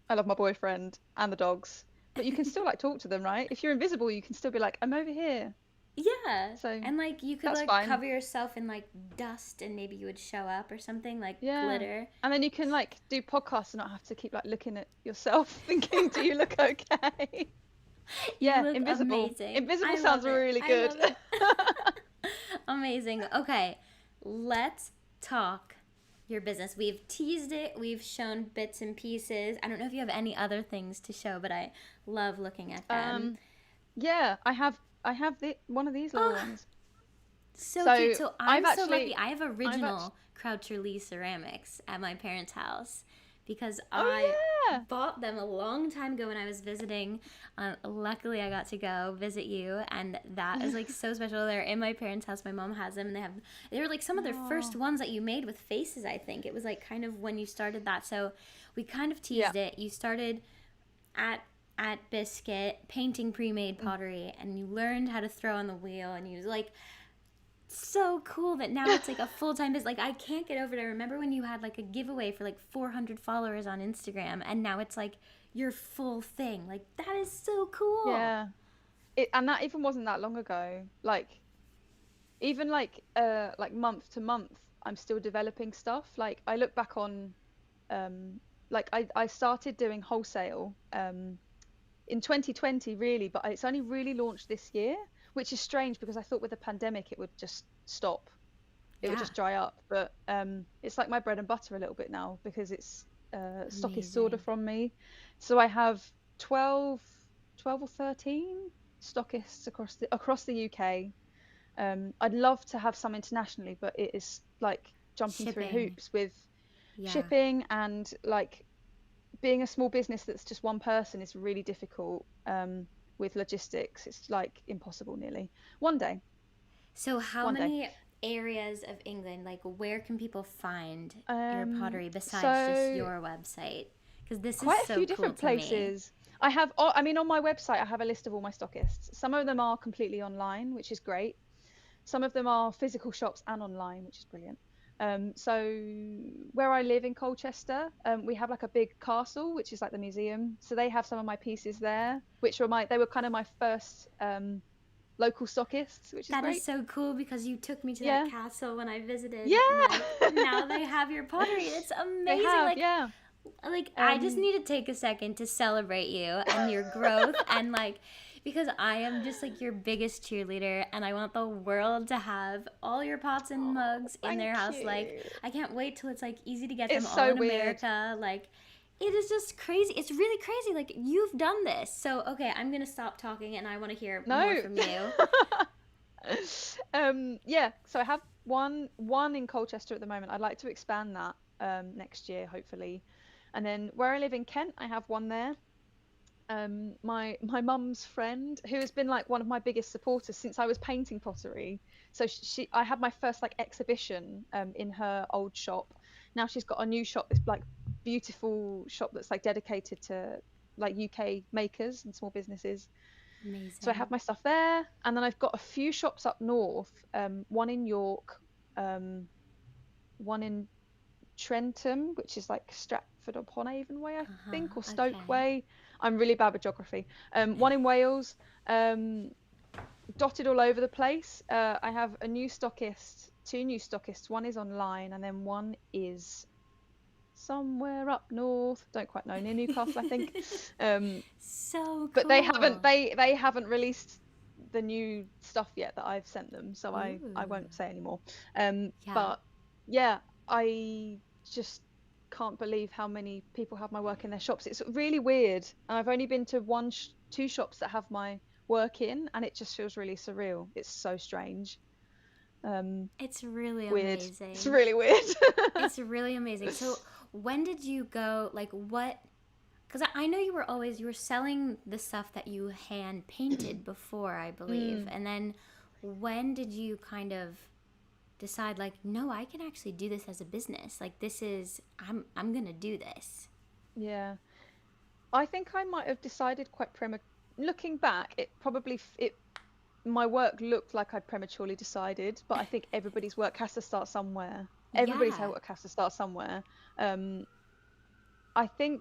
I love my boyfriend and the dogs, but you can still like talk to them, right? If you're invisible, you can still be like, I'm over here. Yeah. So and like you could like fine. cover yourself in like dust, and maybe you would show up or something, like glitter. And then you can like do podcasts and not have to keep like looking at yourself thinking, do you look okay? You look invisible. Amazing. Invisible sounds really good. Amazing. Okay, let's talk your business. We've teased it. We've shown bits and pieces. I don't know if you have any other things to show, but I love looking at them. Yeah, I have one of these little ones. So cute. So I'm so lucky. I have original Croucher Lee ceramics at my parents' house because bought them a long time ago when I was visiting. Luckily, I got to go visit you, and that is like so special. They're in my parents' house. My mom has them, and they were like some of their first Oh. ones that you made with faces. I think it was like kind of when you started that. So we kind of Yeah. teased it. You started at Biscuit painting pre-made pottery, and you learned how to throw on the wheel, and you like so cool that now it's like a full-time business. Like I can't get over it. I remember when you had like a giveaway for like 400 followers on Instagram, and now it's like your full thing. Like that is so cool. Yeah. And that even wasn't that long ago. Like even like month to month, I'm still developing stuff. Like I look back on like I started doing wholesale in 2020 really, but it's only really launched this year, which is strange because I thought with the pandemic it would just stop. It would Yeah. just dry up, but it's like my bread and butter a little bit now because it's stockist order Amazing. from me. So I have 12, 12 or 13 stockists across the UK. I'd love to have some internationally, but it is like jumping through Shipping. hoops with Yeah. shipping, and like being a small business that's just one person is really difficult with logistics. It's like impossible nearly. One day, So how one day. many areas of England, like where can people find your Um, pottery besides just so your website? Because this is quite a so few cool different to me. places. I mean, on my website, I have a list of all my stockists. Some of them are completely online, which is great. Some of them are physical shops and online, which is brilliant. So where I live in Colchester, we have like a big castle, which is like the museum. So they have some of my pieces there, which were they were kind of my first local stockists, which is That is great. so cool because you took me to that Yeah, castle when I visited, and yeah, like now they have your pottery. It's they amazing. have, yeah. Like I just Um, need to take a second to celebrate you and your growth and like because I am just like your biggest cheerleader and I want the world to have all your pots and oh, mugs in thank their house. Like you. I can't wait till it's like easy to get them It's all so in weird. America. Like it is just crazy. It's really crazy. Like you've done this. So okay, I'm gonna stop talking and I want to hear more No. from you. Yeah, so I have one in Colchester at the moment. I'd like to expand that next year, hopefully. And then where I live in Kent, I have one there. My mum's friend, who has been like one of my biggest supporters since I was painting pottery. So I had my first like exhibition in her old shop. Now she's got a new shop, this like beautiful shop that's like dedicated to like UK makers and small businesses. So I have Amazing. my stuff there, and then I've got a few shops up north. One in York, um, one in Trentham, which is like Stratford upon Avon way, I think, or Uh-huh. Stoke Okay. way. I'm really bad with geography. One in Wales, um, dotted all over the place. I have a new stockist, two new stockists. One is online, and then one is somewhere up north. Don't quite know, near Newcastle, I think. Um, So but they haven't cool. they haven't released the new stuff yet that I've sent them, so I Ooh. won't say anymore. Yeah. But yeah, I just can't believe how many people have my work in their shops. It's really weird. I've only been to two shops that have my work in, and it just feels really surreal. It's so strange. Um, It's really Weird. It's amazing. really weird. It's really amazing. So, when did you go? Like, what? Because I know you were selling the stuff that you hand painted before, I believe. Mm, And then, when did you kind of decide, like, no, I can actually do this as a business? Like, I'm gonna do this. yeah. I think I might have decided quite looking back, it probably it my work looked like I'd prematurely decided, but I think everybody's work has to start somewhere. Everybody's Yeah. work has to start somewhere. Um, I think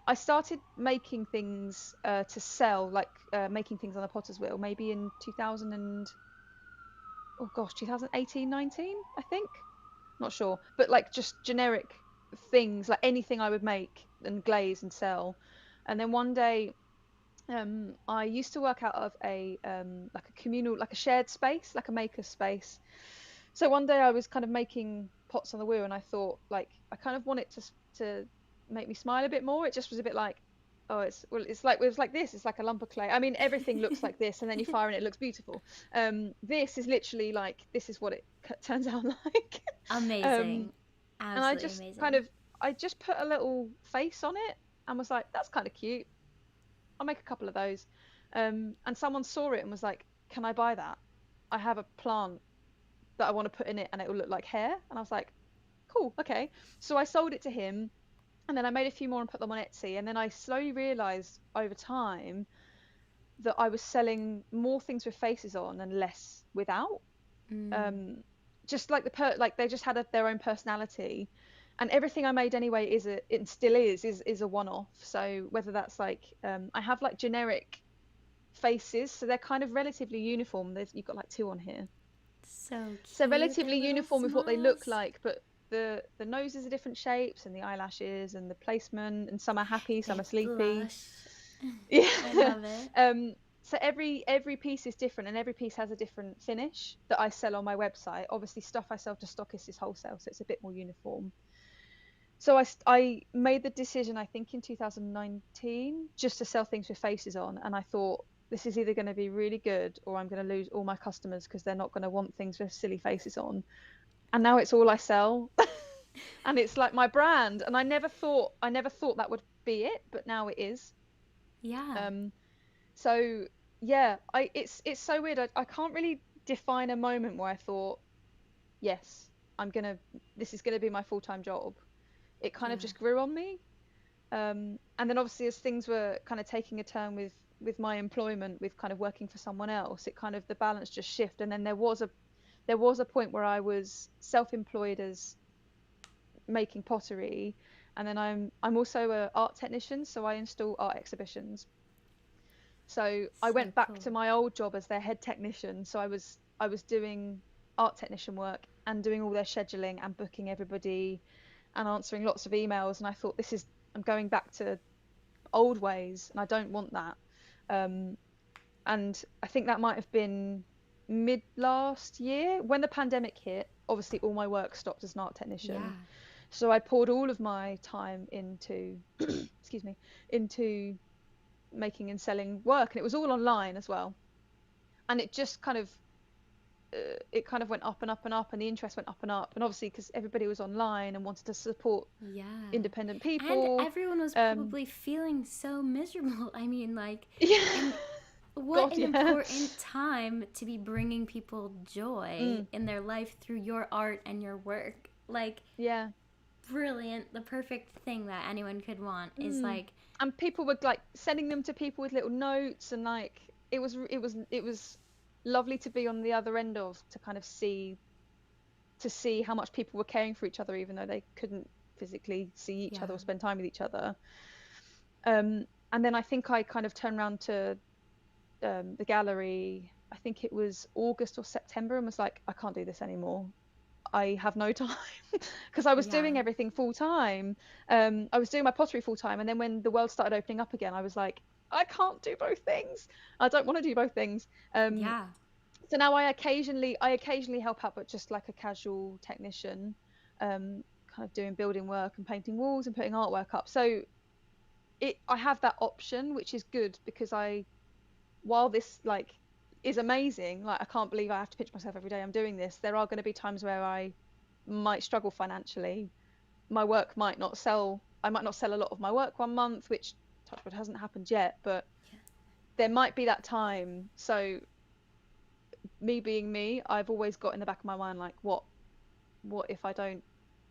I started making things to sell, like making things on the potter's wheel, maybe in 2000 and oh gosh, 2018, 19, I think. Not sure, but like just generic things, like anything I would make and glaze and sell. And then one day I used to work out of a like a communal, like a shared space, like a maker space. So one day I was kind of making pots on the wheel, and I thought, like, I kind of want it to make me smile a bit more. It just was a bit like, oh, it was like this. It's like a lump of clay. I mean, everything looks like this, and then you fire and it looks beautiful. This is literally like this is what it turns out like. um, Amazing. and I Absolutely just kind amazing. of I just put a little face on it, and was like, that's kind of cute. I'll make a couple of those. And someone saw it and was like, can I buy that? I have a plant that I want to put in it and it will look like hair. And I was like, cool, okay. So I sold it to him, and then I made a few more and put them on Etsy. And then I slowly realized over time that I was selling more things with faces on and less without. Mm. Um, just like like they just had their own personality, and everything I made anyway it still is a one-off. So whether that's like I have like generic faces, so they're kind of relatively uniform. You've got like two on here, So so cute. Their relatively little uniform with what they look smiles. like, but the noses are different shapes and the eyelashes and the placement, and some are happy, some They are sleepy. blush. Yeah. I love it. So every piece is different, and every piece has a different finish that I sell on my website. Obviously, stuff I sell to stockists is wholesale, so it's a bit more uniform. So I made the decision, I think in 2019, just to sell things with faces on, and I thought this is either going to be really good or I'm going to lose all my customers because they're not going to want things with silly faces on. And now it's all I sell, and it's like my brand. And I never thought that would be it, but now it is. Yeah. Um, so yeah, it's so weird. I can't really define a moment where I thought, yes, I'm gonna this is gonna be my full-time job. It kind of Yeah. just grew on me. And then obviously as things were kind of taking a turn with my employment, with kind of working for someone else, it kind of the balance just shifted. And then there was a point where I was self-employed as making pottery, and then I'm also a art technician, so I install art exhibitions. So I So went back cool. to my old job as their head technician. So I was doing art technician work and doing all their scheduling and booking everybody and answering lots of emails. And I thought, I'm going back to old ways, and I don't want that. Um, and I think that might have been mid last year when the pandemic hit. Obviously, all my work stopped as an art Yeah. technician. So I poured all of my time into, excuse me, into making and selling work, and it was all online as well. And it kind of went up and up and up, and the interest went up and up, and obviously because everybody was online and wanted to support Yeah. independent And people. everyone was um probably feeling so miserable. I mean, like, yeah. and what God, an yeah. important time to be bringing people joy Mm, in their life through your art and your work. Like, yeah. brilliant. The perfect thing that anyone could want is Mm. like, And people were like sending them to people with little notes, and like it was lovely to be on the other end of, to kind of see how much people were caring for each other, even though they couldn't physically see each other yeah, or spend time with each other. And then I think I kind of turned around to the gallery. I think it was August or September, and was like, I can't do this anymore. I have no time, because I was yeah, doing everything full time. I was doing my pottery full time, and then when the world started opening up again, I was like, I can't do both things. I don't want to do both things. Um, yeah. so now I occasionally help out, but just like a casual technician, kind of doing building work and painting walls and putting artwork up. So I have that option, which is good, because while this like is amazing, like I can't believe I have to pinch myself every day I'm doing this, there are going to be times where I might struggle financially. My work might not sell. I might not sell a lot of my work one month, which touch wood hasn't happened yet, but Yeah. there might be that time. So me being me, I've always got in the back of my mind like, what if I don't,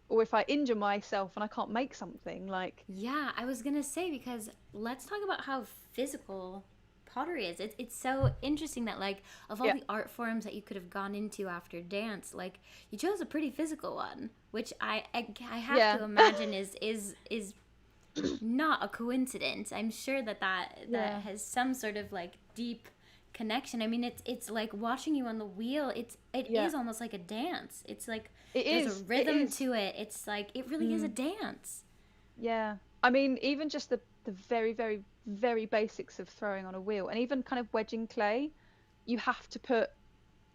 or if I injure myself and I can't make something, like. Yeah, I was gonna say, because let's talk about how physical pottery is. It's so interesting that, like, of all Yeah. the art forms that you could have gone into after dance, like, you chose a pretty physical one, which I have Yeah. to imagine is not a coincidence. I'm sure that Yeah. has some sort of like deep connection. I mean, it's like watching you on the wheel. It Yeah. is almost like a dance. It's like It there's a is. It rhythm is. to it. It's like it really is a Mm. dance. Yeah. I mean, even just the very, very, very basics of throwing on a wheel, and even kind of wedging clay, you have to put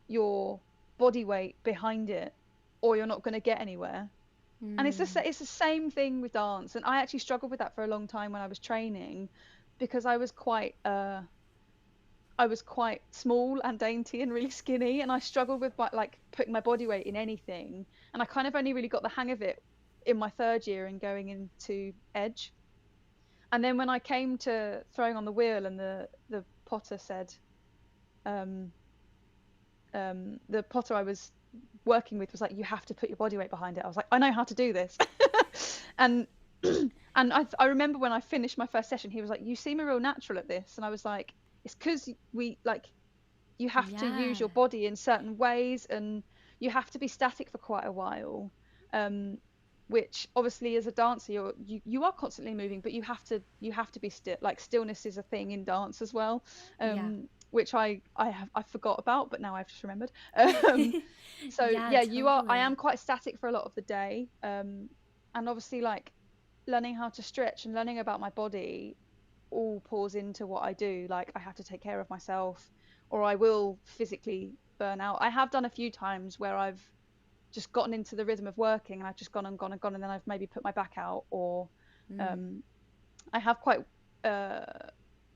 your body weight behind it, or you're not going to get anywhere. And Mm. it's the same thing with dance. And I actually struggled with that for a long time when I was training, because I was quite small and dainty and really skinny, and I struggled with like putting my body weight in anything. And I kind of only really got the hang of it in my third year and going into Edge. And then when I came to throwing on the wheel, and the potter said, um, the potter I was working with was like, you have to put your body weight behind it. I was like, I know how to do this. And and I remember when I finished my first session, he was like, you seem a real natural at this. And I was like, it's because we like, you have to use Yeah. your body in certain ways, and you have to be static for quite a while, which obviously as a dancer you are constantly moving, but you have to be still. Like, stillness is a thing in dance as well, Yeah. which I forgot about, but now I've just remembered. um, so Yeah, yeah, I am totally. quite static for a lot of the day, and obviously, like, learning how to stretch and learning about my body all pours into what I do. Like, I have to take care of myself, or I will physically burn out. I have done a few times where I've just gotten into the rhythm of working, and I've just gone and gone and gone, and then I've maybe put my back out, or Mm. um, I have uh,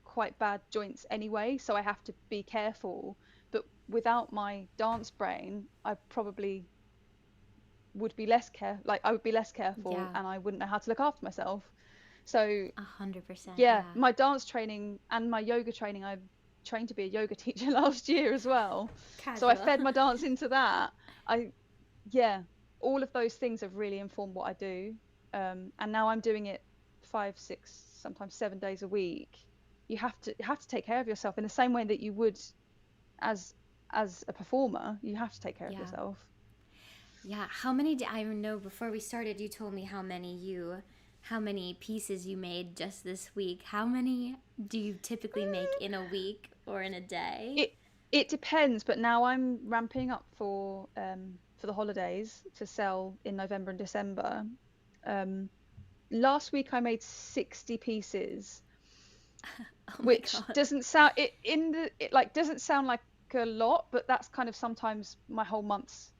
quite bad joints anyway, so I have to be careful. But without my dance brain, I probably I would be less careful, Yeah. and I wouldn't know how to look after myself. So 100%. yeah, Yeah. my dance training and my yoga training, I trained to be a yoga teacher last year as well. So I Casual. fed my dance into that. I Yeah, all of those things have really informed what I do. And now I'm doing it 5, 6, sometimes 7 days a week. You have to take care of yourself in the same way that you would as a performer. You have to take care of Yeah. yourself. Yeah. I know before we started, you told me how many pieces you made just this week. How many do you typically make in a week or in a day? It it depends, but now I'm ramping up for the holidays to sell in November and December. Um, Last week I made 60 pieces, Oh my which God. doesn't sound it in the it like doesn't sound like a lot, but that's kind of sometimes my whole month's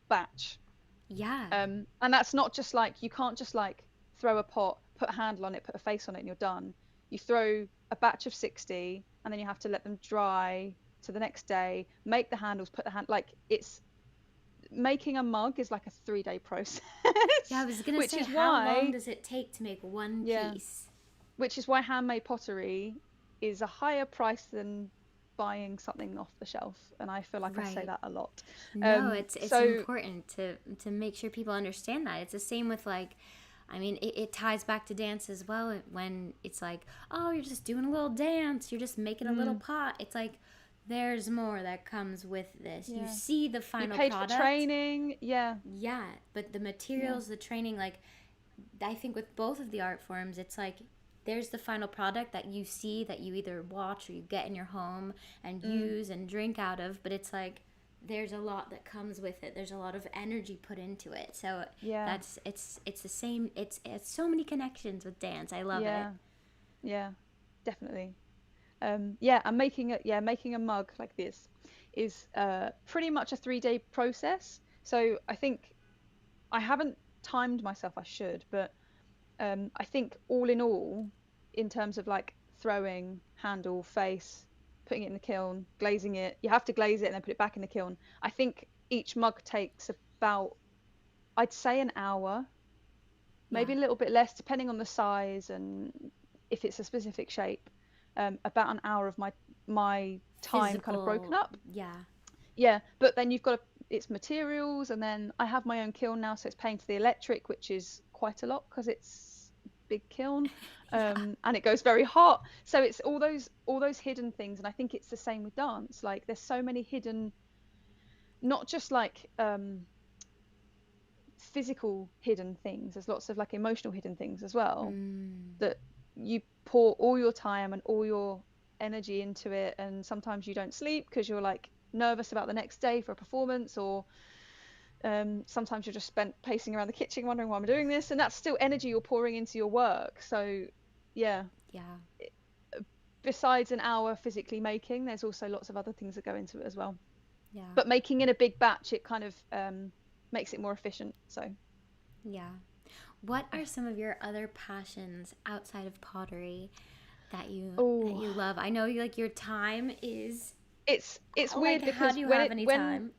batch. Yeah. And that's not just like, you can't just like throw a pot, put a handle on it, put a face on it, and you're done. You throw a batch of 60, and then you have to let them dry to the next day, make the handles, put the hand like it's making a mug is like a 3-day process. Yeah, I was gonna which say, is how long why does it take to make one yeah, piece? which is why handmade pottery is a higher price than buying something off the shelf, and I feel like I say Right. that a lot. No, it's So important to make sure people understand that. It's the same with like, I mean, it ties back to dance as well. When it's like, oh, you're just doing a little dance, you're just making a little mm, pot. It's like there's more that comes with this. You yeah, see the you final paid for product, training, yeah, yeah, but the yeah, materials, the training, like I think with both of the art forms, it's like there's the final product that you see that you either watch or you get in your home and mm, use and drink out of, but it's like there's a lot that comes with it. There's a lot of energy put into it. So yeah, it's the same. It's so many connections with dance. I love it. yeah, yeah, definitely. Yeah, and making a mug like this is pretty much a 3-day process. So I think I haven't timed myself. I should, but I think all in all, in terms of like throwing, handle, face, putting it in the kiln, glazing it, you have to glaze it and then put it back in the kiln. I think each mug takes about, I'd say, an hour, Yeah. maybe a little bit less, depending on the size and if it's a specific shape. About an hour of my time kind of broken Physical. up. Yeah. Yeah, but then you've got its materials, and then I have my own kiln now, so it's paying for the electric, which is quite a lot because it's a big kiln, Yeah. and it goes very hot. So it's all those hidden things, and I think it's the same with dance. Like, there's so many hidden, not just like physical hidden things. There's lots of like emotional hidden things as well, Mm. that you pour all your time and all your energy into it, and sometimes you don't sleep because you're like nervous about the next day for a performance, or sometimes you're just spent pacing around the kitchen wondering why I'm doing this, and that's still energy you're pouring into your work. So yeah, Yeah. besides an hour physically making, there's also lots of other things that go into it as well. Yeah. But making in a big batch, it kind of makes it more efficient. So Yeah. What are some of your other passions outside of pottery that oh, you love? I know you like your time is it's like weird how because do you have any time?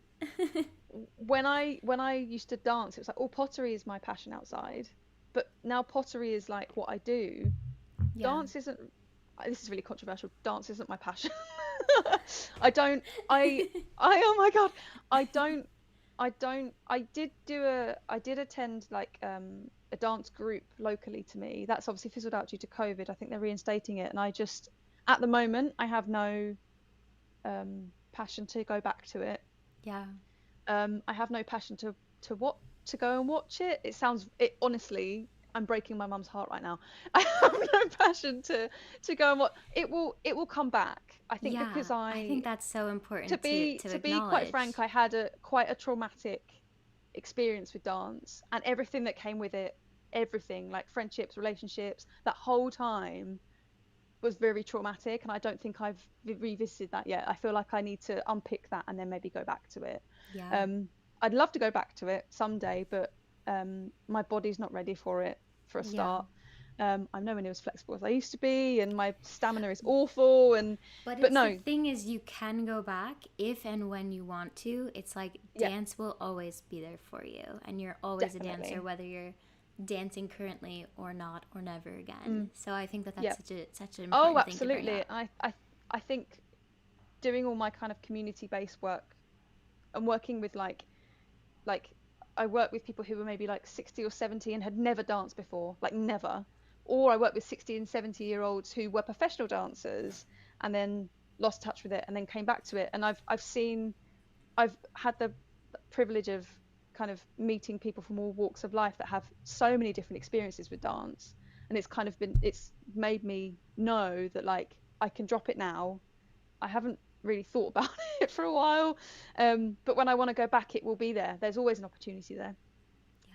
when I used to dance, it was like, oh, pottery is my passion outside, but now pottery is like what I do. Yeah. Dance isn't, this is really controversial. Dance isn't my passion. I don't, oh my God, I don't, I did attend like a dance group locally to me. That's obviously fizzled out due to COVID. I think they're reinstating it. And I just, at the moment, I have no passion to go back to it. Yeah. I have no passion to what to go and watch it. It honestly, I'm breaking my mum's heart right now. I have no passion to go and watch. It will come back. I think Yeah. because I think that's so important to to be quite acknowledge. frank, I had a quite a traumatic experience with dance and everything that came with it. Everything like friendships, relationships, that whole time was very traumatic, and I don't think I've revisited that yet. I feel like I need to unpick that and then maybe go back to it. Yeah. Um, I'd love to go back to it someday, but my body's not ready for it for a Yeah. start. I'm nowhere near as flexible as I used to be, and my stamina is awful. But But it's the no, thing is you can go back if and when you want to. It's like yeah, dance will always be there for you and you're always a dancer definitely. whether you're dancing currently or not or never again. Mm, So I think that yeah. that's such an Oh, important thing to bring absolutely. up. I think doing all my kind of community-based work and working with like I work with people who were maybe like 60 or 70 and had never danced before, like never. Or I work with 60 and 70-year-olds who were professional dancers and then lost touch with it and then came back to it. And I've had the privilege of kind of meeting people from all walks of life that have so many different experiences with dance. And it's made me know that like I can drop it now. I haven't really thought about it for a while. But when I want to go back, it will be there. There's always an opportunity there.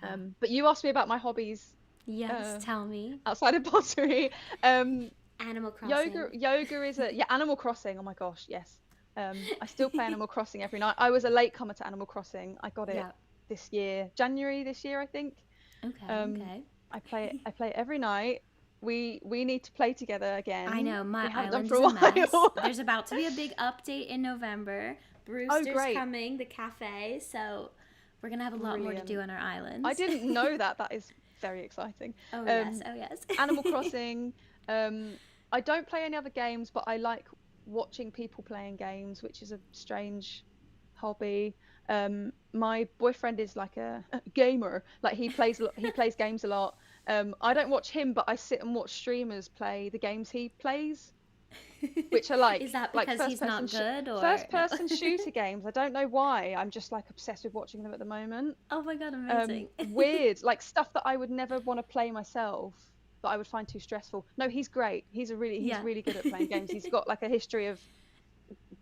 Yeah. But you asked me about my hobbies Yes, uh, tell me. outside of pottery. Um, Animal Crossing. yoga is a, yeah, Animal Crossing. Oh my gosh, yes. I still play Animal Crossing every night. I was a late comer to Animal Crossing. I got it Yeah. this year, January this year, I think. Okay, Um, okay. I play it every night. We need to play together I again. know, We my haven't done island for is a a mess. while. There's about to be a big update in November. Oh, Brewster's great. coming, the cafe, so we're gonna have a lot more to do Brilliant. on our I islands. didn't know that. That is very exciting. Oh yes, Um, oh yes. Animal Crossing. I don't play any other games, but I like watching people playing games, which is a strange hobby. My boyfriend is like a gamer. Like he plays games a lot. I don't watch him, but I sit and watch streamers play the games he plays, which are Is that like because he's not good or first no? person shooter games. I don't know why. I'm just like obsessed with watching them at the moment. Oh my god, amazing. Weird, like stuff that I would never want to play myself, that I would find too stressful. No, he's great. He's Yeah. really good at playing games. He's got like a history of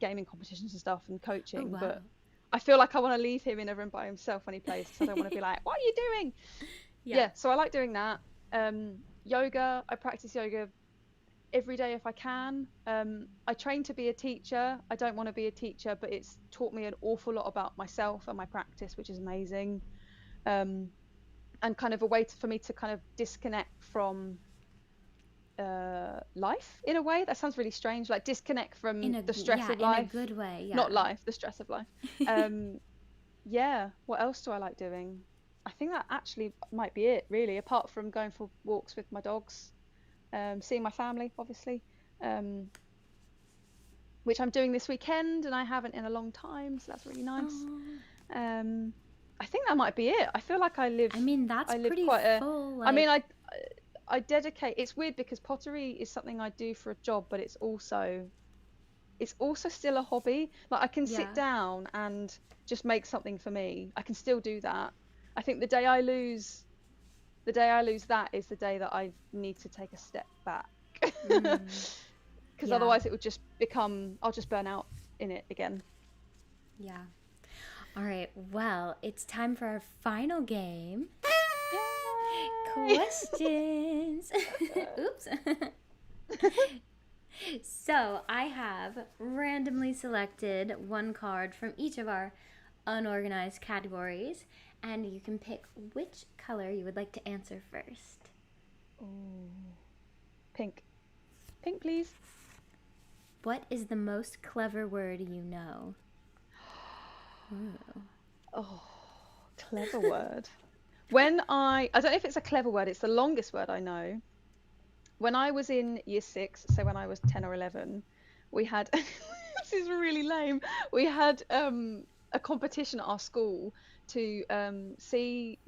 gaming competitions and stuff and Oh coaching, wow. but I feel like I want to leave him in a room by himself when he plays because I don't want to be like, what are you doing? Yeah. Yeah, so I like doing that. Yoga, I practice yoga every day if I can. I train to be a teacher. I don't want to be a teacher, but it's taught me an awful lot about myself and my practice, which is amazing. Um, and kind of a way for me to kind of disconnect from life in a way. That sounds really strange, like disconnect from the stress of in a life, good way, not yeah. life, the stress of life. Um, yeah, what else do I like doing? I think that actually might be it, really, apart from going for walks with my dogs, seeing my family, obviously, um, which I'm doing this weekend and I haven't in a long time, so that's really nice. Oh, Um, I think that might be it. I feel like I mean that's I live pretty quite a, full, I mean, like I dedicate, it's weird because pottery is something I do for a job, but it's also still a hobby. Like I can sit yeah. down and just make something for me. I can still do that. I think the day I lose that is the day that I need to take a step back. Mm, Because yeah. otherwise it would just become, I'll just burn out in it again. Yeah. All right. Well, it's time for our final game. Yay! Questions. Oops. So, I have randomly selected one card from each of our unorganized categories, and you can pick which color you would like to answer first. Ooh. Pink. Pink, please. What is the most clever word you know? Ooh. Oh, clever word. I don't know if it's a clever word, it's the longest word I know. when I was in year 6, so when I was 10 or 11, we had this is really lame. We had a competition at our school to see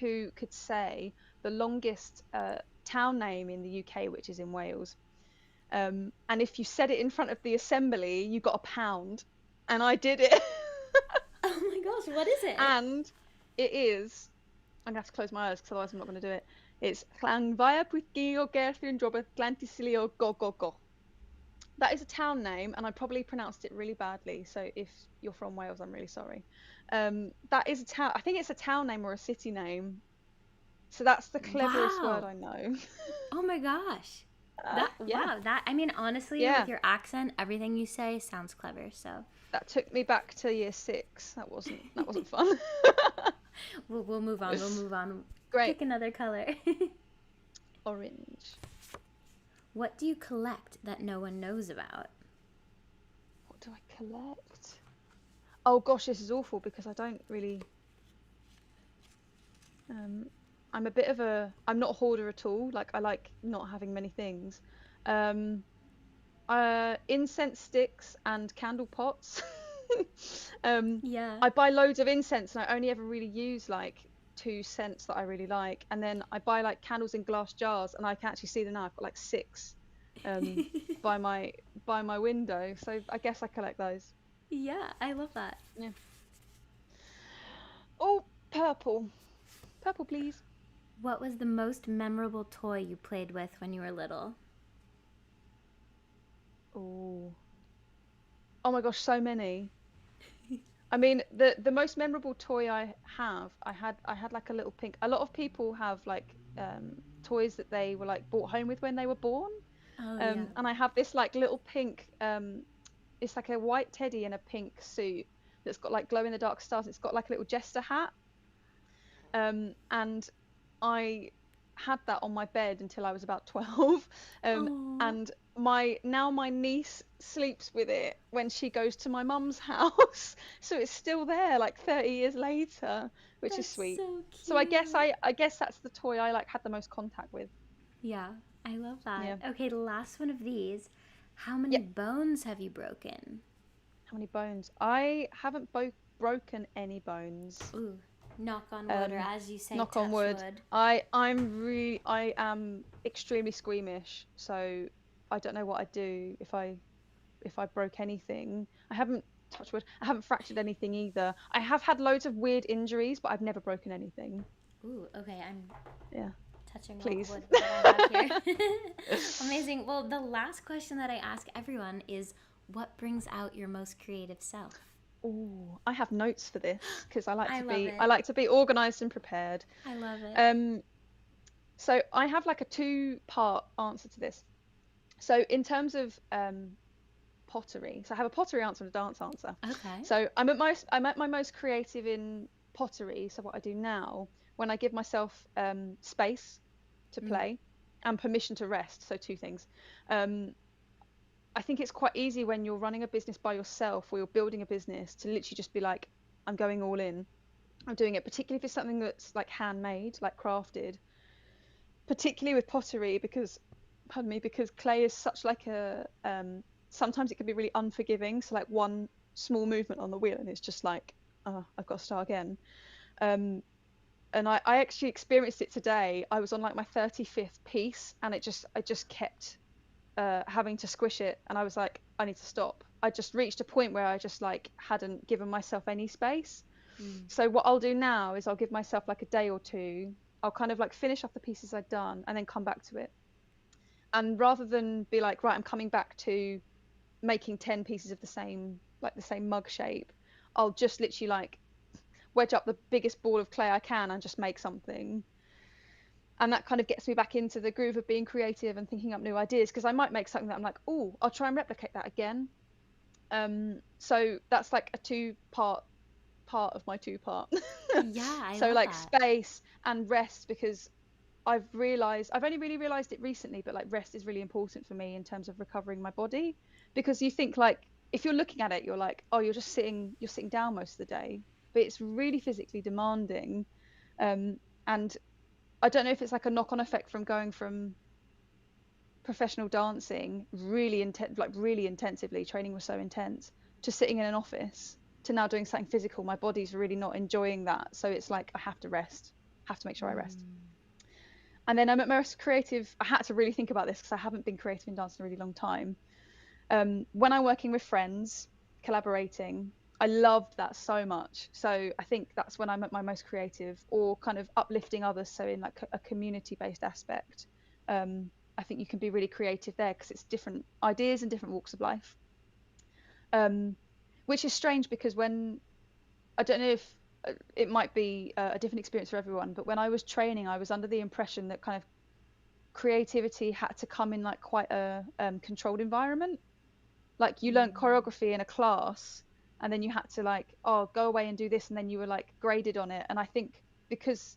who could say the longest town name in the UK, which is in Wales. And if you said it in front of the assembly, you got a pound. And I did it. Oh my gosh, what is it? And it is, I'm gonna have to close my eyes because otherwise I'm not gonna do it. It's Llangfire Pwllgil Gerthin Dробeth Glantysilio Go Go Go. That is a town name, and I probably pronounced it really badly. So if you're from Wales, I'm really sorry. That is a town. I think it's a town name or a city name. So that's the cleverest word Wow. I know. Oh my gosh. Yeah, Wow, I mean, honestly, yeah. with your accent, everything you say sounds clever. So That took me back to year 6. That wasn't fun. we'll move on. We'll move on. Great. Pick another color. Orange. What do you collect that no one knows about? What do I collect? Oh gosh, this is awful because I don't really. I'm a bit of a. I'm not a hoarder at all. Like I like not having many things. Um, Incense sticks and candle pots. Yeah. I buy loads of incense and I only ever really use like 2 scents that I really like, and then I buy like candles in glass jars, and I can actually see them now. I've got like 6 by my window, so I guess I collect those. Yeah, I love that. Yeah. Oh, purple. Purple, please. What was the most memorable toy you played with when you were little? Oh. Oh my gosh, so many. I mean, the most memorable toy I had like a little pink. A lot of people have like toys that they were like brought home with when they were born. Oh, yeah. And I have this like little pink it's like a white teddy in a pink suit that's got like glow in the dark stars. It's got like a little jester hat. And I had that on my bed until I was about 12. Oh, And my niece sleeps with it when she goes to my mum's house. So it's still there like 30 years later, which is that's sweet. so So I guess cute. I guess that's the toy I like had the most contact with. Yeah, I love that. Yeah. Okay, the last one of these. How many Yeah. bones have you broken? How many bones? I haven't broken any bones. Ooh, knock on wood, or Um, as you say, Knock on touch wood. wood. I am extremely squeamish, so I don't know what I'd do if I broke anything. I haven't touched wood. I haven't fractured anything either. I have had loads of weird injuries, but I've never broken anything. Ooh, okay, I'm Yeah, touching all the please. wood that I have here. Amazing. Well, the last question that I ask everyone is, what brings out your most creative self? Oh, I have notes for this because I like I to love be I it. like to be organized and prepared. I love it. So I have like a 2-part answer to this. So in terms of pottery, so I have a pottery answer and a dance answer. Okay. So I'm at my most creative in pottery. So what I do now, when I give myself space to Mm. play and permission to rest, so 2 things. Um, I think it's quite easy when you're running a business by yourself or you're building a business to literally just be like, I'm going all in. I'm doing it, particularly if it's something that's like handmade, like crafted, particularly with pottery because, pardon me, because clay is such like a sometimes it can be really unforgiving. So like one small movement on the wheel and it's just like, oh, I've got to start again. Um, and I actually experienced it today. I was on like my 35th piece and I just kept having to squish it, and I was like, I need to stop. I just reached a point where I just like hadn't given myself any space. Mm. So what I'll do now is I'll give myself like a day or two. I'll kind of like finish off the pieces I've done and then come back to it. And rather than be like, right, I'm coming back to making 10 pieces of the same mug shape, I'll just literally like wedge up the biggest ball of clay I can and just make something. And that kind of gets me back into the groove of being creative and thinking up new ideas, because I might make something that I'm like, oh, I'll try and replicate that again. So that's like a part of my 2-part. Yeah, I So love like that. space and rest, because I've only really realized it recently, but like rest is really important for me in terms of recovering my body, because you think like if you're looking at it, you're like, oh, you're sitting down most of the day, but it's really physically demanding. And I don't know if it's like a knock-on effect from going from professional dancing really really intensively, training was so intense, to sitting in an office to now doing something physical, my body's really not enjoying that. So it's like I have to rest, have to make sure I rest. And then I'm at most creative. I had to really think about this because I haven't been creative in dance in a really long time. When I'm working with friends, collaborating, I loved that so much. So I think that's when I'm at my most creative, or kind of uplifting others. So in like a community-based aspect, I think you can be really creative there because it's different ideas and different walks of life. Which is strange because when I don't know if it might be a different experience for everyone, but when I was training, I was under the impression that kind of creativity had to come in like quite a controlled environment. Like you learnt choreography in a class, and then you had to like, oh, go away and do this, and then you were like graded on it. And I think because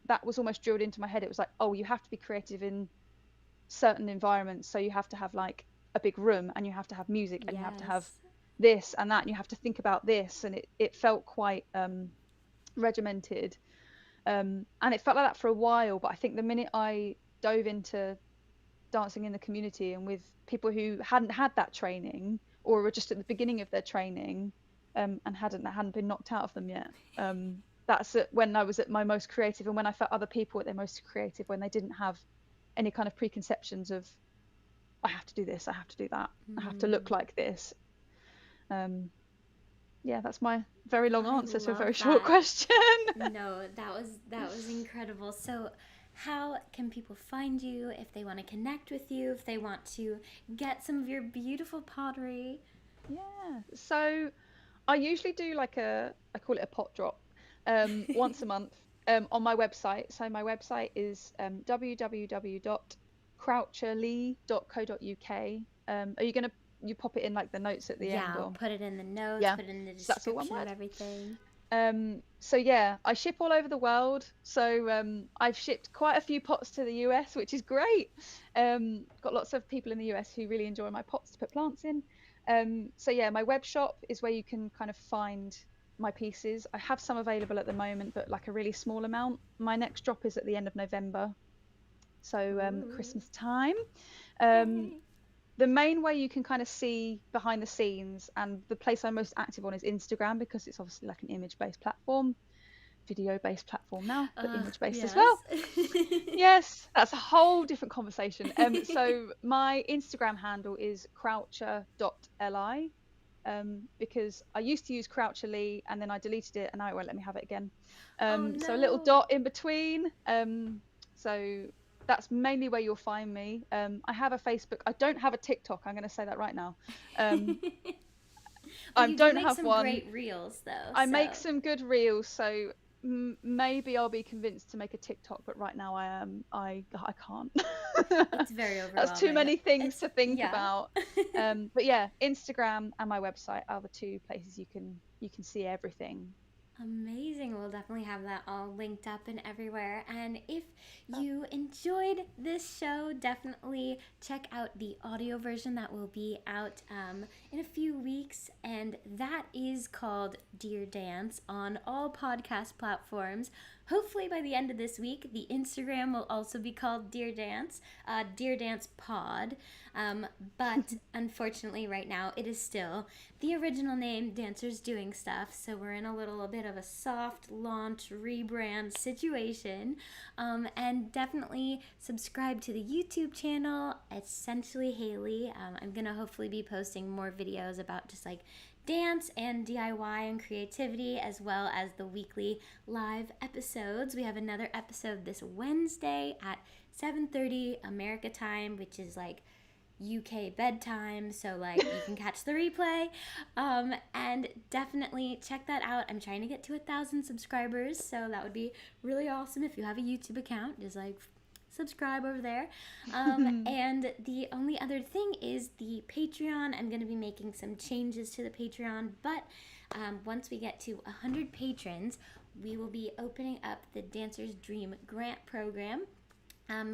that was almost drilled into my head, it was like, oh, you have to be creative in certain environments. So you have to have like a big room, and you have to have music, and you have to have Yes. this and that, and you have to think about this. And it felt quite regimented. And it felt like that for a while. But I think the minute I dove into dancing in the community and with people who hadn't had that training, or were just at the beginning of their training, and hadn't been knocked out of them yet. That's when I was at my most creative, and when I felt other people at their most creative, when they didn't have any kind of preconceptions of I have to do this, I have to do that, I have to look like this. Yeah, that's my very long I answer to a very love short that. question. No, that was incredible. So, how can people find you if they want to connect with you, if they want to get some of your beautiful pottery? Yeah, so I usually do like I call it a pot drop, once a month, on my website. So my website is www.croucherlee.co.uk. Are you gonna you pop it in like the notes at the Yeah, end, I'll or? put it in the notes, Yeah, put it in the so that's all one description of word. everything. So yeah, I ship all over the world. So I've shipped quite a few pots to the US, which is great. Got lots of people in the US who really enjoy my pots to put plants in. So yeah, my web shop is where you can kind of find my pieces. I have some available at the moment, but like a really small amount. My next drop is at the end of November, so Ooh. Christmas time. Um, Yay. the main way you can kind of see behind the scenes, and the place I'm most active on, is Instagram, because it's obviously like an image-based platform, video-based platform now, but image-based as well. Yes. Yes, that's a whole different conversation. So my Instagram handle is croucher.li, because I used to use Croucherly, and then I deleted it, and now it won't let me have it again. Oh So a little no. dot in between. So that's mainly where you'll find me. I have a Facebook. I don't have a TikTok. I'm going to say that right now. Well, I you do don't make have some one. great reels though, I make so some good reels, so maybe I'll be convinced to make a TikTok, but right now I can't. it's very That's too overwhelming. many things It's to think yeah. about. But yeah, Instagram and my website are the two places you can see everything. Amazing. We'll definitely have that all linked up and everywhere. And if you enjoyed this show, definitely check out the audio version that will be out in a few weeks. And that is called Dear Dance on all podcast platforms. Hopefully, by the end of this week, the Instagram will also be called Dear Dance Pod. But unfortunately, right now, it is still the original name, Dancers Doing Stuff. So we're in a little bit of a soft launch rebrand situation. And definitely subscribe to the YouTube channel, Essentially Haley. I'm going to hopefully be posting more videos about just like dance and DIY and creativity, as well as the weekly live episodes. We have another episode this Wednesday at 7:30 America time, which is like UK bedtime, so like you can catch the replay. And definitely check that out. I'm trying to get to 1,000 subscribers, so that would be really awesome. If you have a YouTube account, just like subscribe over there. And the only other thing is the Patreon. I'm going to be making some changes to the Patreon, but once we get to 100 patrons, we will be opening up the Dancer's Dream Grant Program,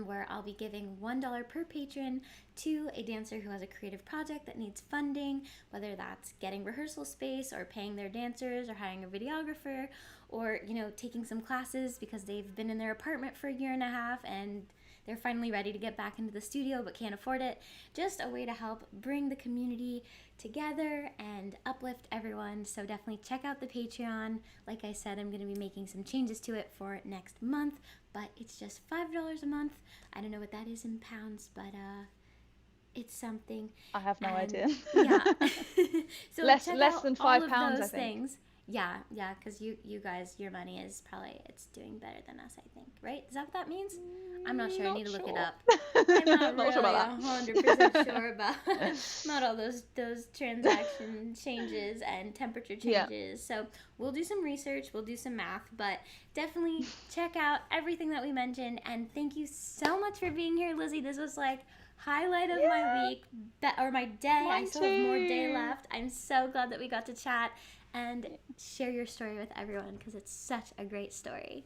where I'll be giving $1 per patron to a dancer who has a creative project that needs funding, whether that's getting rehearsal space or paying their dancers or hiring a videographer, or taking some classes because they've been in their apartment for a year and a half and they're finally ready to get back into the studio but can't afford it. Just a way to help bring the community together and uplift everyone. So definitely check out the Patreon. Like I said, I'm going to be making some changes to it for next month, but it's just $5 a month. I don't know what that is in pounds, but it's something. I have no idea. Yeah. So less check less out than all £5, of I those think. things. Yeah, because you guys, your money is probably, it's doing better than us, I think, right? Is that what that means? I'm not sure. I need to look it up. I'm not Not really sure about that. 100% sure about not all those transaction changes and temperature Yeah. changes. So we'll do some research, we'll do some math, but definitely check out everything that we mentioned. And thank you so much for being here, Lizzie. This was like highlight of my week, or my day. Mine I still have more day too. left. I'm so glad that we got to chat and share your story with everyone because it's such a great story.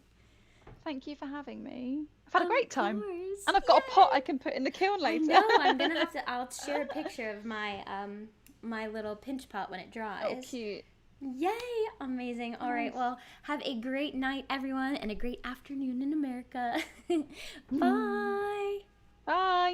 Thank you for having me. I've had a great time. Course. And I've got a pot I can put in the kiln later. I know. I'm gonna have to. I'll share a picture of my my little pinch pot when it dries. Oh, cute. Yay! Amazing. All right. Well, have a great night, everyone, and a great afternoon in America. Bye. Bye.